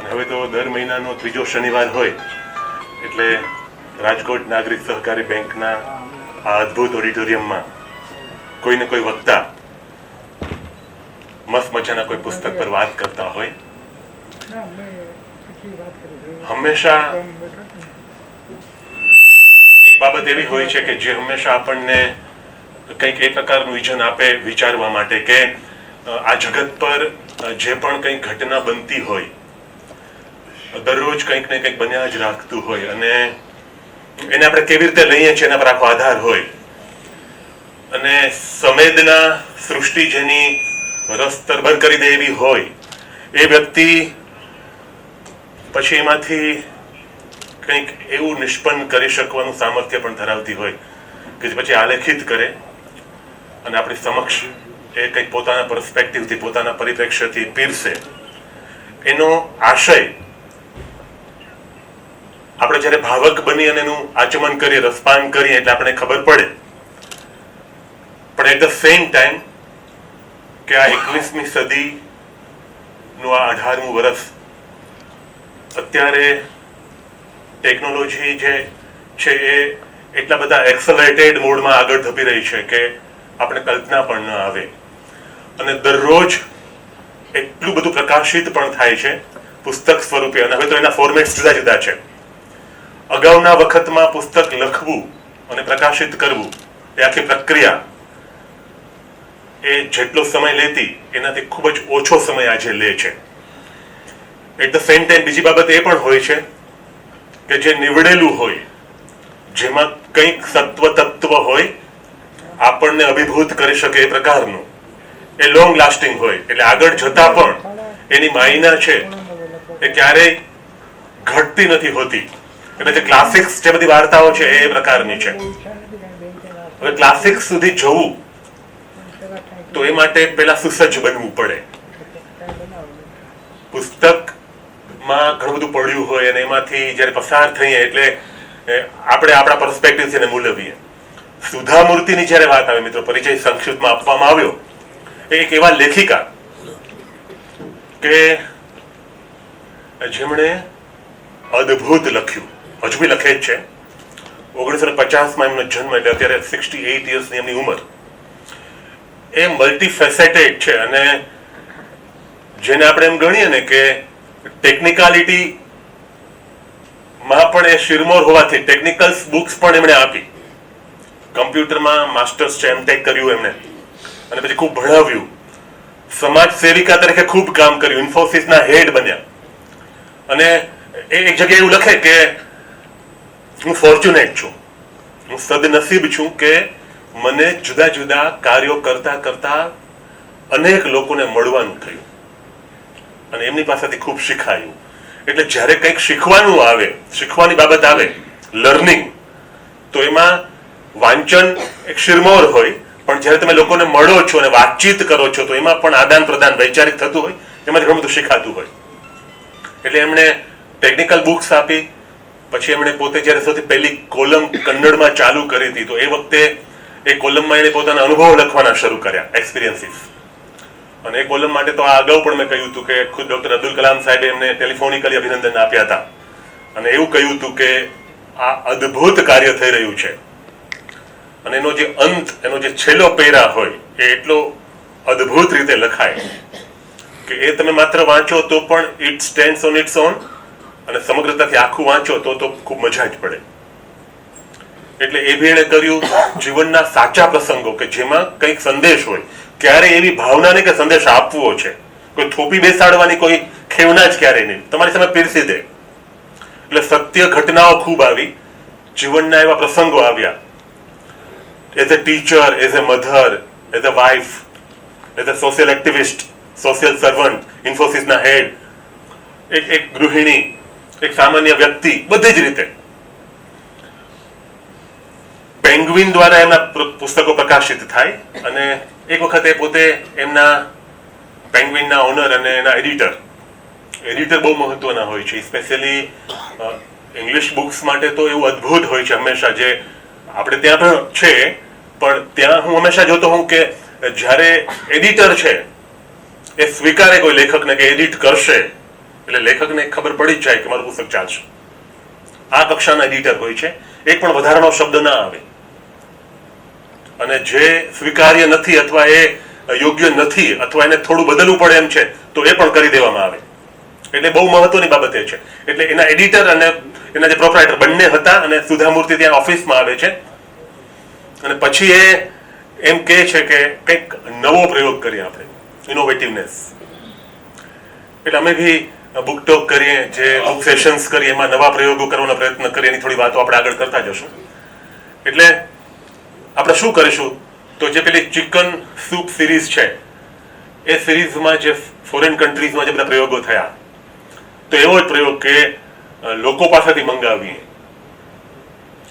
હવે તો દર મહિનાનો ત્રીજો શનિવાર હોય એટલે રાજકોટ નાગરિક સહકારી બેંકના આ અદ્ભુત ઓડિટોરિયમમાં કોઈને કોઈ વક્તા મસ્ત મજાના કોઈ પુસ્તક પર વાત કરતા હોય. હંમેશા એક બાબત એવી હોય છે કે જે હંમેશા આપણને કંઈક એ પ્રકારનું વિઝન આપે વિચારવા માટે કે આ જગત પર જે પણ કંઈક ઘટના બનતી હોય દરરોજ કંઈક ને કંઈક બન્યા જ રાખતું હોય અને એને આપણે કેવી રીતે લઈએ છીએ એના પર આખો આધાર હોય. અને સંવેદના સૃષ્ટિ જેની રસ તરબર કરી દે એવી હોય એ વ્યક્તિ પછી એમાંથી કંઈક એવું નિષ્પન્ન કરી શકવાનું સામર્થ્ય પણ ધરાવતી હોય કે પછી આલેખિત કરે અને આપણી સમક્ષ એ કંઈક પોતાના પર્સપેક્ટિવથી પોતાના પરિપ્રેક્ષ્યથી પીરસે. એનો આશય આપણે જ્યારે ભાવક બની અને એનું આચમન કરીએ, રસપાન કરીએ એટલે આપણે ખબર પડે. પણ એટ ધ સેમ ટાઈમ કે આ 21મી સદીનું આ 18મું વર્ષ અત્યારે ટેકનોલોજી જે છે એ એટલા બધા એક્સલરેટેડ મોડમાં આગળ ધપી રહી છે કે આપણે કલ્પના પણ ન આવે. અને દરરોજ એટલું બધું પ્રકાશિત પણ થાય છે પુસ્તક સ્વરૂપે. અને હવે તો એના ફોર્મેટ જુદા જુદા છે. અગાઉના વખતમાં પુસ્તક લખવું અને પ્રકાશિત કરવું એ આખી પ્રક્રિયા એ જેટલો સમય લેતી એનાથી ખૂબ જ ઓછો સમય આજે લે છે. એટ ધ સેમ ટાઈમ બીજી બાબત એ પણ હોય છે કે જે નીવડેલું હોય, જેમાં કંઈક સત્વ તત્વ હોય, આપણને અભિભૂત કરી શકે એ પ્રકારનું, એ લોંગ લાસ્ટિંગ હોય. એટલે આગળ જતા પણ એની માયના છે એ ક્યારેય ઘટતી નથી હોતી. એટલે જે ક્લાસિક્સ જે બધી વાર્તાઓ છે એ પ્રકારની છે. હવે ક્લાસિક્સ સુધી જવું તો એ માટે પેલા સુસજ્જ બનવું પડે. પુસ્તકમાં ઘણું બધું પડ્યું હોય અને એમાંથી જ્યારે પસાર થઈએ એટલે આપણે આપણા પર્સપેક્ટિવથી એને મૂલવીએ. સુધા મૂર્તિની જ્યારે વાત આવે, મિત્રો, પરિચય સંક્ષિપ્તમાં આપવામાં આવ્યો, એક એવા લેખિકા કે જેમણે અદ્ભુત લખ્યું, હજુ બી લખે જ છે. 1950માં એમનો જન્મ એટલે અત્યારે 68 યર્સની એમની ઉંમર. એ મલ્ટીફેસેટેડ છે અને જેને આપણે એમ ગણીએ ને કે ટેકનિકાલિટી માં પણ એ શિરમોર હોવાથી ટેકનિકલ્સ બુક્સ પણ એમણે આપી. કમ્પ્યુટરમાં માસ્ટર્સ છે, એમટેક કર્યું એમણે અને પછી ખૂબ ભણાવ્યું. સમાજ સેવિકા તરીકે ખૂબ કામ કર્યું. ઇન્ફોસિસના હેડ બન્યા. અને એ એક જગ્યાએ એવું લખે કે હું ફોર્ચ્યુનેટ છું, હું સદનસીબ છું કે મને જુદા જુદા કાર્યો કરતા કરતા અનેક લોકોને મળવાનું થયું અને એમની પાસેથી ખૂબ શીખાયું. એટલે જ્યારે કંઈક શીખવાનું આવે, શીખવાની બાબત આવે, લર્નિંગ, તો એમાં વાંચન એક શિરમોર હોય, પણ જ્યારે તમે લોકોને મળો છો અને વાતચીત કરો છો તો એમાં પણ આદાન પ્રદાન વૈચારિક થતું હોય, એમાંથી ઘણું બધું શીખાતું હોય. એટલે એમણે ટેકનિકલ બુક્સ આપી. પછી એમણે પોતે જ્યારે સૌથી પહેલી કોલમ કન્નડમાં ચાલુ કરી હતી તો એ વખતે એ કોલમમાં એણે પોતાના અનુભવો લખવાના શરૂ કર્યા, એક્સપિરિયન્સીસ. અને એ કોલમ માટે તો આ અગાઉ પણ મેં કહ્યું હતું કે ખુદ ડૉક્ટર અબ્દુલ કલામ સાહેબે એમને ટેલિફોનિકલી અભિનંદન આપ્યા હતા અને એવું કહ્યું હતું કે આ અદ્ભુત કાર્ય થઈ રહ્યું છે. અને એનો જે અંત, એનો જે છેલ્લો પેરા હોય એ એટલો અદ્ભુત રીતે લખાય કે એ તમે માત્ર વાંચો તો પણ it stands on it's on, અને સમગ્રતાથી આખું વાંચો તો ખૂબ મજા જ પડે. એટલે એ ભી એણે કર્યું. જીવનના સાચા પ્રસંગો કે જેમાં કંઈક સંદેશ હોય, ક્યારે એવી ભાવના નહીં કે સંદેશ આપવો છે, કોઈ થોપી બેસાડવાની કોઈ ખેવના જ ક્યારેય નહીં, તમારી સામે પીરસી દે. એટલે સત્ય ઘટનાઓ ખૂબ આવી, જીવનના એવા પ્રસંગો આવ્યા. As a teacher, as a mother, as a wife, as a social activist, social servant, ઇન્ફોસિસના હેડ, એક ગૃહિણી, એક સામાન્ય વ્યક્તિ, બધી જ રીતે. પેંગ્વિન દ્વારા એમના પુસ્તકો પ્રકાશિત થાય અને એક વખત એ પોતે એમના પેંગ્વિનના ઓનર અને એના એડિટર બહુ મહત્વના હોય છે. સ્પેશિયલી ઇંગ્લિશ બુક્સ માટે તો એવું અદ્ભુત હોય છે હંમેશા. જે આપણે ત્યાં પણ છે, પણ ત્યાં હું હંમેશા જોતો હોઉં કે જ્યારે એડિટર છે એ સ્વીકારે કોઈ લેખકને કે એડિટ કરશે એટલે લેખકને ખબર પડી જ જાય કે મારું પુસ્તક ચાલશે. આ કક્ષાના એડિટર હોય છે, એક પણ વધારાનો શબ્દ ના આવે, અને જે સ્વીકાર્ય નથી અથવા એ યોગ્ય નથી અથવા એને થોડું બદલવું પડે એમ છે તો એ પણ કરી દેવામાં આવે. એટલે બહુ મહત્વની બાબત એ છે. એટલે એના એડિટર અને એના જે પ્રોપરાઇટર બંને હતા, અને સુધામૂર્તિ ત્યાં ઓફિસમાં આવે છે અને પછી એ એમ કહે છે કે કંઈક નવો પ્રયોગ કરીએ આપણે, ઇનોવેટિવનેસ. એટલે અમે બી બુક ટોક કરીએ, જે બુક સેશન્સ કરીએ, એમાં નવા પ્રયોગો કરવાનો પ્રયત્ન કરીએ, એની થોડી વાતો આપણે આગળ કરતા જશું. એટલે આપણે શું કરીશું તો જે પેલી ચિકન સૂપ સિરીઝ છે એ સિરીઝમાં જે ફોરેન કન્ટ્રીઝમાં જે બધા પ્રયોગો થયા, તો એવો જ પ્રયોગ કે લોકો પાસેથી મંગાવીએ.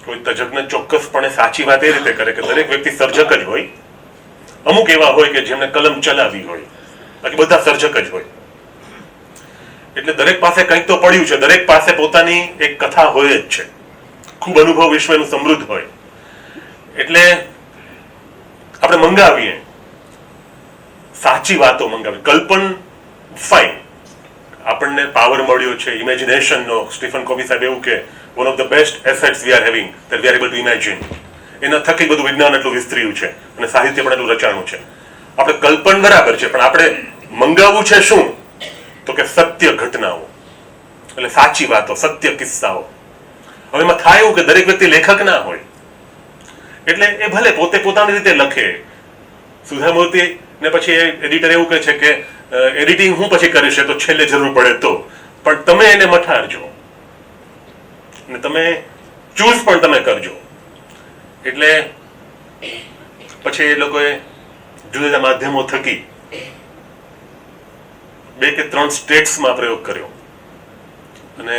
કોઈ તજજ્ઞ ચોક્કસપણે સાચી વાત એ રીતે કરે કે દરેક વ્યક્તિ સર્જક જ હોય. અમુક એવા હોય કે જેમને કલમ ચલાવી હોય, બાકી બધા સર્જક જ હોય. એટલે દરેક પાસે કંઈક તો પડ્યું છે, દરેક પાસે પોતાની એક કથા હોય જ છે, ખૂબ અનુભવ વિશ્વનું સમૃદ્ધ હોય. એટલે આપણે મંગાવીએ, સાચી વાતો મંગાવીએ. કલ્પન ફાઇન, આપણને પાવર મળ્યો છે ઇમેજિનેશનનો. સ્ટીફન કોવી સાહેબ એવું કે one of the best assets we are having that we are able to imagine. એના થકી બધું વિજ્ઞાન એટલું વિસ્તર્યું છે અને સાહિત્ય પણ એટલું રચાણું છે. આપણે કલ્પન બરાબર છે, પણ આપણે મંગાવવું છે શું તો કે સત્ય ઘટનાઓ, એટલે સાચી વાતો, સત્ય કિસ્સાઓ. હવે એમાં થાય એવું કે દરેક વ્યક્તિ લેખક ના હોય, એટલે એ ભલે પોતે પોતાની રીતે લખે. સુધામૂર્તિ ને પછી એડિટર એવું કહે છે કે એડિટિંગ હું પછી કરીશ તો છેલ્લે જરૂર પડે તો, પણ તમે એને મઠારજો ને તમે ચૂઝ પણ તમે કરજો. એટલે પછી એ લોકોએ જુદા જુદા માધ્યમો થકી 2 કે 3 સ્ટેટ્સમાં પ્રયોગ કર્યો અને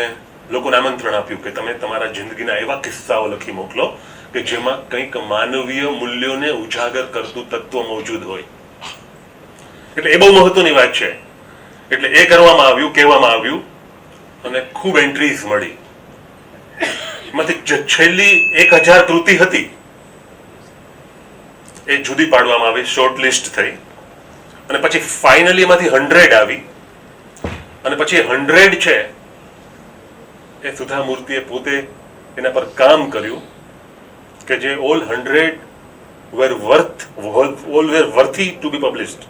લોકોને આમંત્રણ આપ્યું કે તમે તમારા જિંદગીના એવા કિસ્સાઓ લખી મોકલો કે જેમાં કંઈક માનવીય મૂલ્યોને ઉજાગર કરતું તત્વ મોજૂદ હોય. એટલે એ બહુ મહત્વની વાત છે. એટલે એ કરવામાં આવ્યું, કહેવામાં આવ્યું, અને ખૂબ એન્ટ્રીઝ મળી. એમાંથી છેલ્લી 1000 કૃતિ હતી એ જુદી પાડવામાં આવી, શોર્ટ લિસ્ટ થઈ, અને પછી ફાઇનલી એમાંથી 100 આવી. અને પછી 100 છે એ સુધામૂર્તિએ પોતે એના પર કામ કર્યું કે જે all 100 were worthy to be published.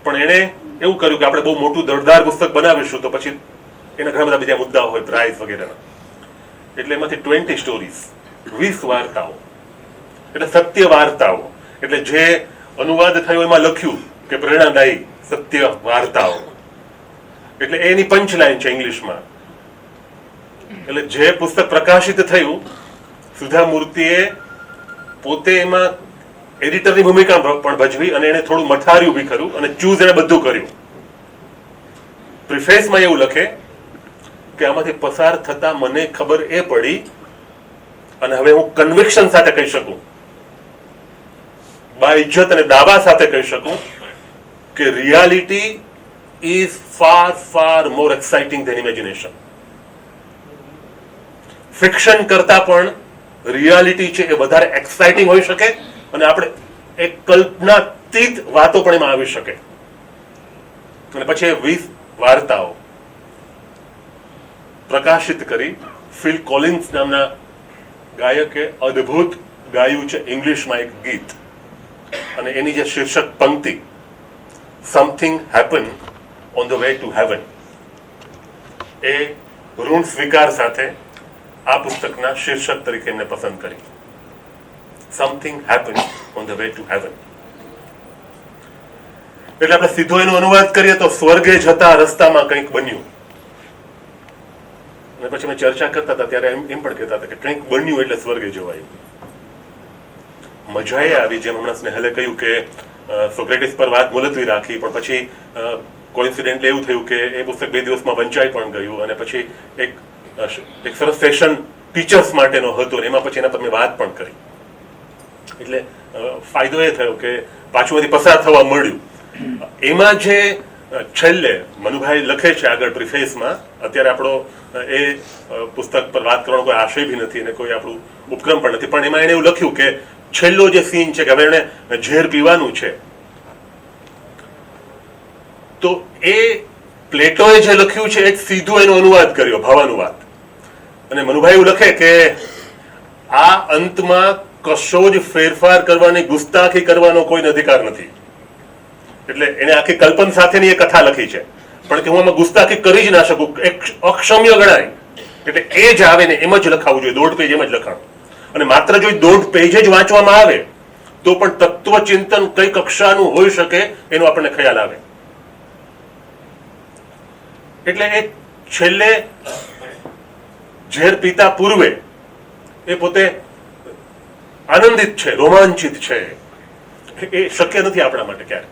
પણ એણે એવું કર્યું કે આપણે બહુ મોટું દળદાર પુસ્તક બનાવીશું તો પછી એના ઘણા બધા બીજા મુદ્દાઓ હોય, પ્રાઇઝ વગેરેના. એટલે એમાંથી 20 સ્ટોરીઝ, 20 વાર્તાઓ, એટલે સત્ય વાર્તાઓ. એટલે જે અનુવાદ થયો એમાં લખ્યું કે પ્રેરણાદાયી સત્ય વાર્તાઓ, એટલે એની પંચલાઈન છે ઇંગ્લિશમાં. એટલે જે પુસ્તક પ્રકાશિત થયું, સુધામૂર્તિએ પોતે એમાં એડિટરની ભૂમિકા પણ ભજવી અને એને થોડું મઠાર્યું બી ખરું અને ચૂઝ એને બધું કર્યું. પ્રિફેસમાં એવું લખે કે આમાંથી પસાર થતા મને ખબર એ પડી, અને હવે હું કન્વિક્શન સાથે કહી શકું, બાઇજ્જત અને દાવા સાથે કહી શકું કે reality is far more exciting than imagination. Fiction કરતા પણ રિયાલિટી છે એ વધારે એક્સાઇટિંગ હોઈ શકે, અને આપણે એક કલ્પનાતીત વાતો પણ એમાં આવી શકે. અને પછી 20 વાર્તાઓ પ્રકાશિત કરી. ફિલ કોલિન્સ નામના ગાયકે અદ્ભુત ગાયું છે ઇંગ્લિશમાં એક ગીત, અને એની જે શીર્ષક પંક્તિ something happen on the way to heaven, એ ઋણ સ્વીકાર સાથે આ પુસ્તકના શીર્ષક તરીકે એમને પસંદ કરી. Something happen on the way to heaven. એટલે આપણે સીધો એનો અનુવાદ કરીએ તો સ્વર્ગે જતા રસ્તામાં કંઈક બન્યું. અને પછી અમે ચર્ચા કરતા હતા ત્યારે એમ પણ કહેતા હતા કે કંઈક બન્યું એટલે સ્વર્ગે જવાયું. મજા એ આવી, જેમ હમણાં સ્નેહલે કહ્યું કે સોક્રેટિસ પર વાત મુલતવી રાખી, પણ પછી કોઇન્સિડેન્ટલી એવું થયું કે એ પુસ્તક 2 દિવસમાં વંચાઈ પણ ગયું, અને પછી એક સરસ સેશન ટીચર્સ માટેનો હતો, એમાં પછી એના પર મેં વાત પણ કરી. એટલે ફાયદો એ થયો કે પાછું એથી પસાર થવા મળ્યું. એમાં જે છેલ્લે મનુભાઈ લખે છે આગળ પ્રિફેસમાં, અત્યારે આપણો એ પુસ્તક પર વાત કરવાનો કોઈ આશય બી નથી અને કોઈ આપણું ઉપક્રમ પણ નથી, પણ એમાં એણે એવું લખ્યું કે છેલ્લો જે સીન છે કે હવે એણે ઝેર પીવાનું છે, તો એ પ્લેટોએ જે લખ્યું છે એ જ સીધું એનો અનુવાદ કર્યો, ભાવાનુવાદ. અને મનુભાઈ એવું લખે કે આ અંતમાં કશો જ ફેરફાર કરવાની, ગુસ્તાખી કરવાનો કોઈ અધિકાર નથી. એટલે એને આખી કલ્પન સાથેની એ કથા લખી છે, પણ કે હું આમાં ગુસ્તાખી કરી જ ના શકું, એક અક્ષમ્ય ગણાય. એટલે એ જ આવે ને એમ જ લખાવું જોઈએ, 1.5 પેજ એમ જ લખાણ. અને માત્ર જો 1.5 પેજ જ વાંચવામાં આવે તો પણ તત્વચિંતન કઈ કક્ષાનું હોઈ શકે એનો આપણને ખ્યાલ આવે. એટલે એ છેલ્લે ઝેર પીતા પૂર્વે એ પોતે આનંદિત છે, રોમાંચિત છે. એ શક્ય નથી આપણા માટે ક્યારે,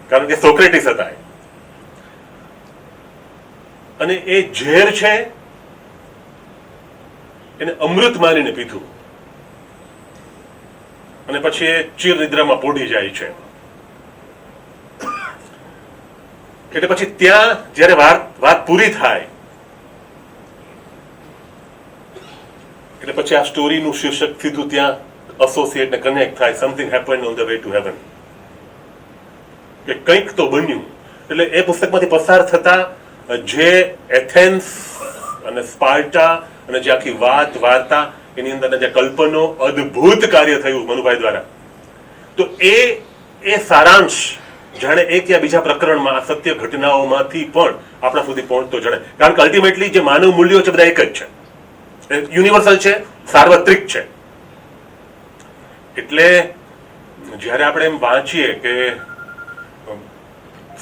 કારણ કે સોક્રેટિસ હતા. અને એ ઝેર છે એને અમૃત માનીને પીધું, અને પછી એ ચીર નિદ્રામાં પોઢી જાય છે. એટલે પછી ત્યાં જયારે વાત પૂરી થાય એટલે પછી આ સ્ટોરીનું શીર્ષક સીધું ત્યાં એસોસિએટ ને કનેક્ટ થાય, something happened on the way to heaven, કે કંઈક તો બન્યું. એટલે એ પુસ્તકમાંથી પસાર થતા જે એથેન્સ અને સ્પાર્ટા અને જે આખી વાર્તા એની અંદર જે કલ્પનો અદ્ભુત કાર્ય થયું મનુભાઈ દ્વારા, તો એ સારાંશ જાણે એક યા બીજા પ્રકરણમાં આ સત્ય ઘટનાઓમાંથી પણ આપણા સુધી પહોંચતો જણાય. કારણ કે અલ્ટિમેટલી જે માનવ મૂલ્યો છે બધા એક જ છે, યુનિવર્સલ છે, સાર્વત્રિક છે. એટલે જ્યારે આપણે એમ વાંચીએ કે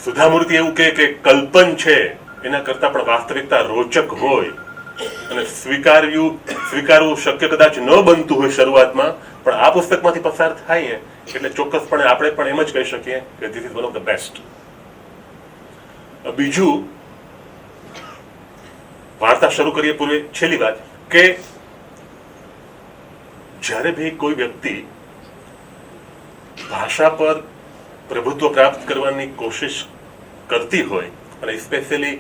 સુધામૂર્તિ એવું કહે કે કલ્પન છે એના કરતા પણ વાસ્તવિકતા રોચક હોય અને સ્વીકારવું શક્ય કદાચ ન બનતું હોય શરૂઆતમાં, પણ આ પુસ્તકમાંથી પસાર થાય એટલે ચોક્કસપણે આપણે પણ એમ જ કહી શકીએ કે this is one of the best. બીજું, વાર્તા શરૂ કરીએ પૂર્વે છેલ્લી વાત કે જ્યારે ભી કોઈ વ્યક્તિ ભાષા પર પ્રભુત્વ પ્રાપ્ત કરવાની કોશિશ કરતી હોય, અને સ્પેશિયલી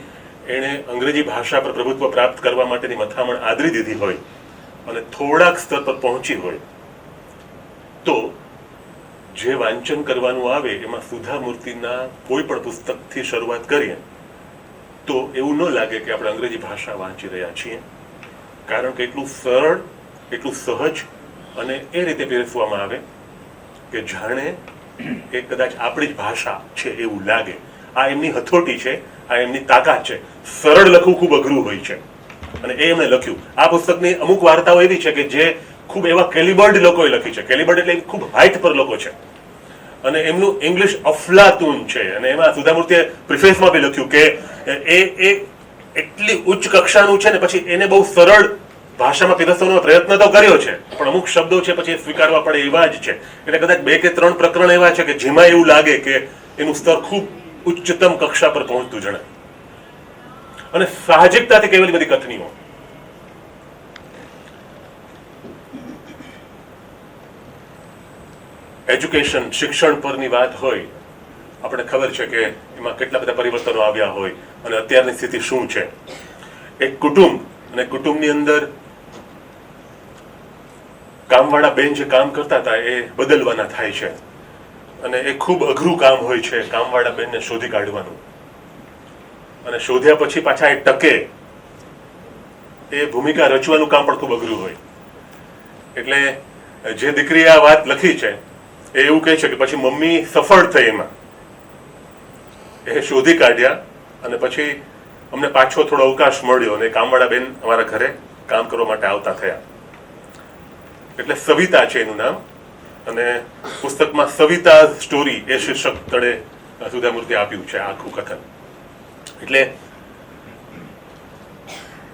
એણે અંગ્રેજી ભાષા પર પ્રભુત્વ પ્રાપ્ત કરવા માટેની મથામણ આદરી દીધી હોય અને થોડાક સ્તર પર પહોંચી હોય, તો જે વાંચન કરવાનું આવે એમાં સુધામૂર્તિના કોઈ પણ પુસ્તકથી શરૂઆત કરીએ તો એવું ન લાગે કે આપણે અંગ્રેજી ભાષા વાંચી રહ્યા છીએ, કારણ કે એટલું સરળ, એટલું સહજ અને એ રીતે પીરસવામાં આવે કે જાણે એ કદાચ આપણી જ ભાષા છે એવું લાગે. આ એમની હથોટી છે, આ એમની તાકાત છે. સરળ લખવું ખૂબ અઘરું હોય છે અને એ એમણે લખ્યું. આ પુસ્તકની અમુક વાર્તાઓ એવી છે કે જે ખૂબ એવા કેલિબર્ડ લોકોએ લખી છે. કેલિબર્ડ એટલે ખૂબ હાઈટ પર લોકો છે અને એમનું ઇંગ્લિશ અફલાતુન છે. અને એમાં સુધામૂર્તિએ પ્રિફેસમાં બી લખ્યું કે એ એટલી ઉચ્ચ કક્ષાનું છે ને પછી એને બહુ સરળ ભાષામાં પીરસવાનો પ્રયત્ન તો કર્યો છે, પણ અમુક શબ્દો છે પછી સ્વીકારવા પડે એવા જ છે. એટલે કદાચ 2 કે 3 પ્રકરણ એવા છે કે જેમાં એવું લાગે કે એનું સ્તર ખૂબ ઉચ્ચતમ કક્ષા પર પહોંચતું જણાય. અને સાહજિકતાથી કેવલી બધી કથનીઓ. એજ્યુકેશન, શિક્ષણ પરની વાત હોય, આપણે ખબર છે કે એમાં કેટલા બધા પરિવર્તનો આવ્યા હોય અને અત્યારની સ્થિતિ શું છે. એક કુટુંબ, અને કુટુંબની અંદર કામવાળા બેન જે કામ કરતા હતા એ બદલવાના થાય છે અને એ ખૂબ અઘરું કામ હોય છે કામવાળા બેનને શોધી કાઢવાનું. અને શોધ્યા પછી પાછા એ ટકે એ ભૂમિકા રચવાનું કામ પણ ખૂબ અઘરું હોય. એટલે જે દીકરીએ આ વાત લખી છે એ એવું કહે છે કે પછી મમ્મી સફળ થઈ એમાં, એ શોધી કાઢ્યા અને પછી અમને પાછો થોડો અવકાશ મળ્યો અને કામવાળા બેન અમારા ઘરે કામ કરવા માટે આવતા થયા. એટલે સવિતા છે એનું નામ, અને પુસ્તકમાં સવિતા સ્ટોરી એ શીર્ષક તળે સુધામૂર્તિ આપ્યું છે આખું કથન. એટલે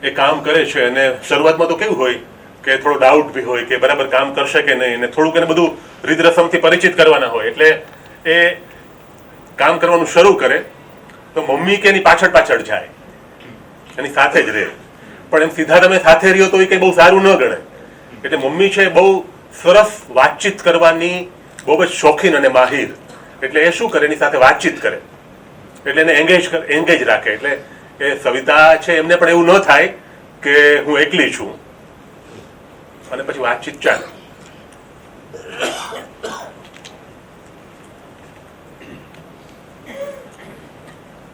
એ કામ કરે છે અને શરૂઆતમાં તો કેવું હોય કે થોડો ડાઉટ બી હોય કે બરાબર કામ કરશે કે નહીં, અને થોડુંક એને બધું રીત રસમથી પરિચિત કરવાના હોય. એટલે એ કામ કરવાનું શરૂ કરે તો મમ્મી કે એની પાછળ પાછળ જાય, એની સાથે જ રહે, પણ એમ સીધા તમે સાથે રહ્યો તો એ કંઈ બહુ સારું ન ગણાય. એટલે મમ્મી છે બહુ સરસ વાતચીત કરવાની બહુ જ શોખીન અને માહિર. એટલે એ શું કરે, એની સાથે વાતચીત કરે, એટલે એને એંગેજ રાખે. એટલે એ સવિતા છે એમને પણ એવું ન થાય કે હું એકલી છું, અને પછી વાતચીત ચાલે.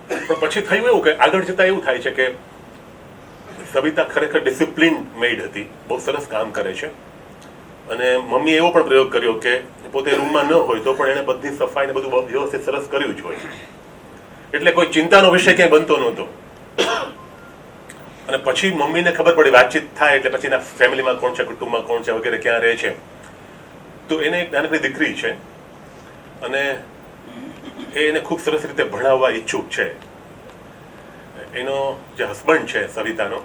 પણ પછી થયું એવું કે આગળ જતા એવું થાય છે કે સવિતા ખરેખર ડિસિપ્લિન મેડ હતી, બહુ સરસ કામ કરે છે. અને મમ્મીએ એવો પણ પ્રયોગ કર્યો કે પોતે રૂમમાં ન હોય તો પણ એને બધી સફાઈ ને બધું વ્યવસ્થિત સરસ કર્યું જ હોય, એટલે કોઈ ચિંતાનો વિષય ક્યાંય બનતો નહોતો. અને પછી મમ્મીને ખબર પડી, વાતચીત થાય એટલે પછી એના ફેમિલીમાં કોણ છે, કુટુંબમાં કોણ છે વગેરે, ક્યાં રહે છે. તો એને એક નાનકડી દીકરી છે અને એને ખૂબ સરસ રીતે ભણાવવા ઈચ્છુક છે. એનો જે હસબન્ડ છે સવિતાનો,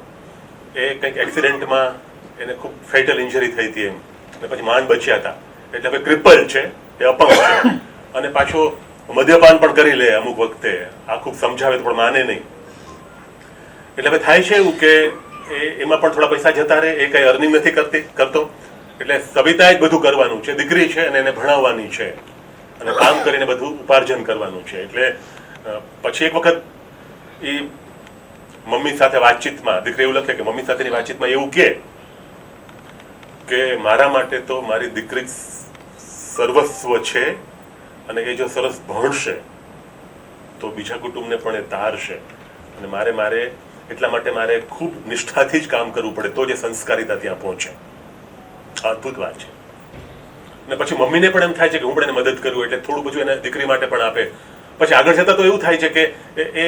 એ કંઈક એક્સિડન્ટમાં એને ખૂબ ફેટલ ઇન્જરી થઈ હતી એમ, અને પછી માંડ બચ્યા હતા. એટલે હવે ક્રિપલ છે, એ અપંગ છે, અને પાછો મદ્યપાન પણ કરી લે અમુક વખતે. આ ખૂબ સમજાવે તો પણ માને નહીં. એટલે હવે થાય છે એવું કે એમાં પણ થોડા પૈસા જતા રહે, એ કંઈ અર્નિંગ નથી કરતો. એટલે સવિતાએ જ બધું કરવાનું છે, દીકરી છે અને એને ભણાવવાની છે અને કામ કરીને બધું ઉપાર્જન કરવાનું છે. એટલે પછી એક વખત એ મમ્મી સાથે વાતચીતમાં, દીકરી એવું લખે કે મમ્મી સાથેની વાતચીતમાં એવું કે મારા માટે તો મારી દીકરી સર્વસ્વ છે, અને એ જો સરસ ભણશે તો બીજા કુટુંબને પણ એ તારશે. અને મારે એટલા માટે મારે ખૂબ નિષ્ઠાથી જ કામ કરવું પડે, તો જે સંસ્કારિતા ત્યાં પહોંચે. અદ્ભુત વાત છે. અને પછી મમ્મીને પણ એમ થાય છે કે હું પણ એને મદદ કરું, એટલે થોડું બધું એને દીકરી માટે પણ આપે. પછી આગળ જતા તો એવું થાય છે કે એ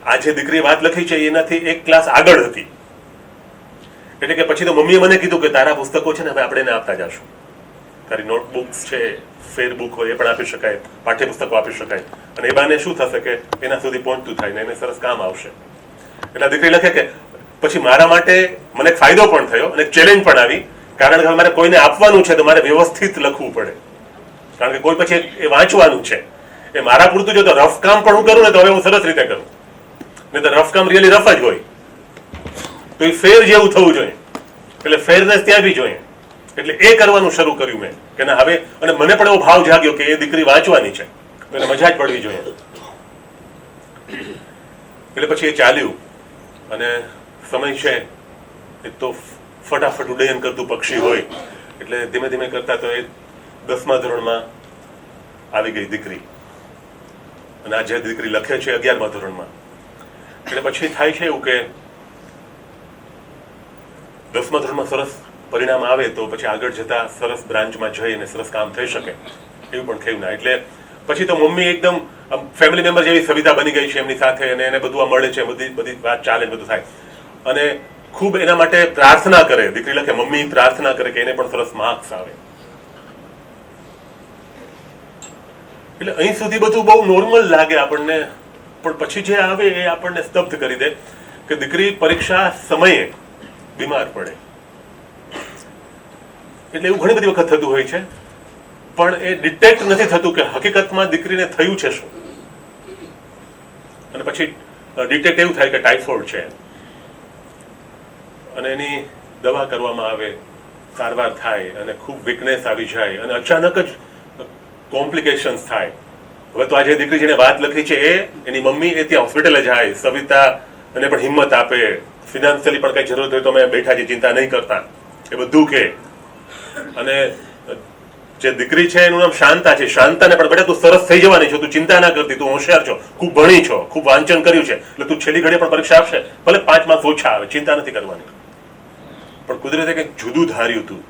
આ જે દીકરીએ વાત લખી છે એનાથી એક ક્લાસ આગળ હતી. એટલે કે પછી તો મમ્મીએ મને કીધું કે તારા પુસ્તકો છે ને હવે આપણે એને આપતા જશું, તારી નોટબુક્સ છે, ફેરબુક હોય એ પણ આપી શકાય, પાઠ્યપુસ્તકો આપી શકાય, અને એ બાને શું થશે કે એના સુધી પહોંચતું થાય ને એને સરસ કામ આવશે. એટલે દીકરી લખે કે પછી મારા માટે મને એક ફાયદો પણ થયો અને ચેલેન્જ પણ આવી, કારણ કે મારે કોઈને આપવાનું છે તો મારે વ્યવસ્થિત લખવું પડે, કારણ કે કોઈ પછી એ વાંચવાનું છે. એ મારા પૂરતું જો તો રફ કામ પણ હું કરું ને તો હવે હું સરસ રીતે કરું, નહીં તો રફ કામ રિયલી રફ જ હોય. તો એ ફેર જેવું થવું જોઈએ, એટલે ફેરનેસ ત્યાં બી જોઈએ. એટલે એ કરવાનું શરૂ કર્યું મેં કે ના હવે, અને મને પણ એવો ભાવ જાગ્યો કે એ દીકરી વાંચવાની છે તો એને મજા જ પડવી જોઈએ. એટલે પછી એ ચાલ્યું, અને સમય છે એ તો ફટાફટ ઉડ્ડયન કરતું પક્ષી હોય, એટલે ધીમે ધીમે કરતા તો એ 10મા ધોરણમાં આવી ગઈ દીકરી, અને આ જે દીકરી લખે છે 11મા ધોરણમાં. એટલે પછી થાય છે એવું કે 10મા ધોરણમાં સરસ પરિણામ આવે તો પછી આગળ જતા સરસ બ્રાન્ચમાં જઈને સરસ કામ થઈ શકે, એવું પણ થયું ના. એટલે પછી તો મમ્મી એકદમ ફેમિલી મેમ્બર જેવી સવિતા બની ગઈ છે એમની સાથે, અને એને બધું આ મળે છે, બધી વાત ચાલે, બધું થાય. અને ખૂબ એના માટે પ્રાર્થના કરે, દીકરી લખે મમ્મી પ્રાર્થના કરે કે એને પણ સરસ માર્ક્સ આવે. એટલે અહીં સુધી બધું બહુ નોર્મલ લાગે આપણને, પણ પછી જે આવે એ આપણને સ્તબ્ધ કરી દે કે દીકરી પરીક્ષા સમયે બીમાર પડે. એટલે એવું ઘણી બધી વખત થતું હોય છે, પણ એ ડિટેક્ટ નથી થતું કે હકીકતમાં દીકરીને થયું છે શું. અને પછી ડિટેક્ટ એવું થાય કે ટાઇફોઇડ છે, અને એની દવા કરવામાં આવે, સારવાર થાય, અને ખૂબ વીકનેસ આવી જાય, અને અચાનક જ કોમ્પ્લિકેશન્સ થાય. હવે તો આ જે દીકરી જેને વાત લખી છે એની મમ્મી એ ત્યાં હોસ્પિટલે જાય, સવિતા એને પણ હિંમત આપે, ફિનાન્શિયલી પણ કઈ જરૂરત હોય તો અમે બેઠા છીએ, ચિંતા નહીં કરતા, એ બધું કે. અને જે દીકરી છે એનું નામ શાંતા છે, શાંતાને પણ બેટા તું સરસ થઈ જવાની છો, તું ચિંતા ના કરતી, તું હોશિયાર છો, ખૂબ ભણી છો, ખૂબ વાંચન કર્યું છે, એટલે તું છેલ્લી ઘડીએ પણ પરીક્ષા આપશે, ભલે 5 માર્ક્સ ઓછા આવે, ચિંતા નથી કરવાની. પણ કુદરતે કંઈક જુદું ધાર્યું હતું,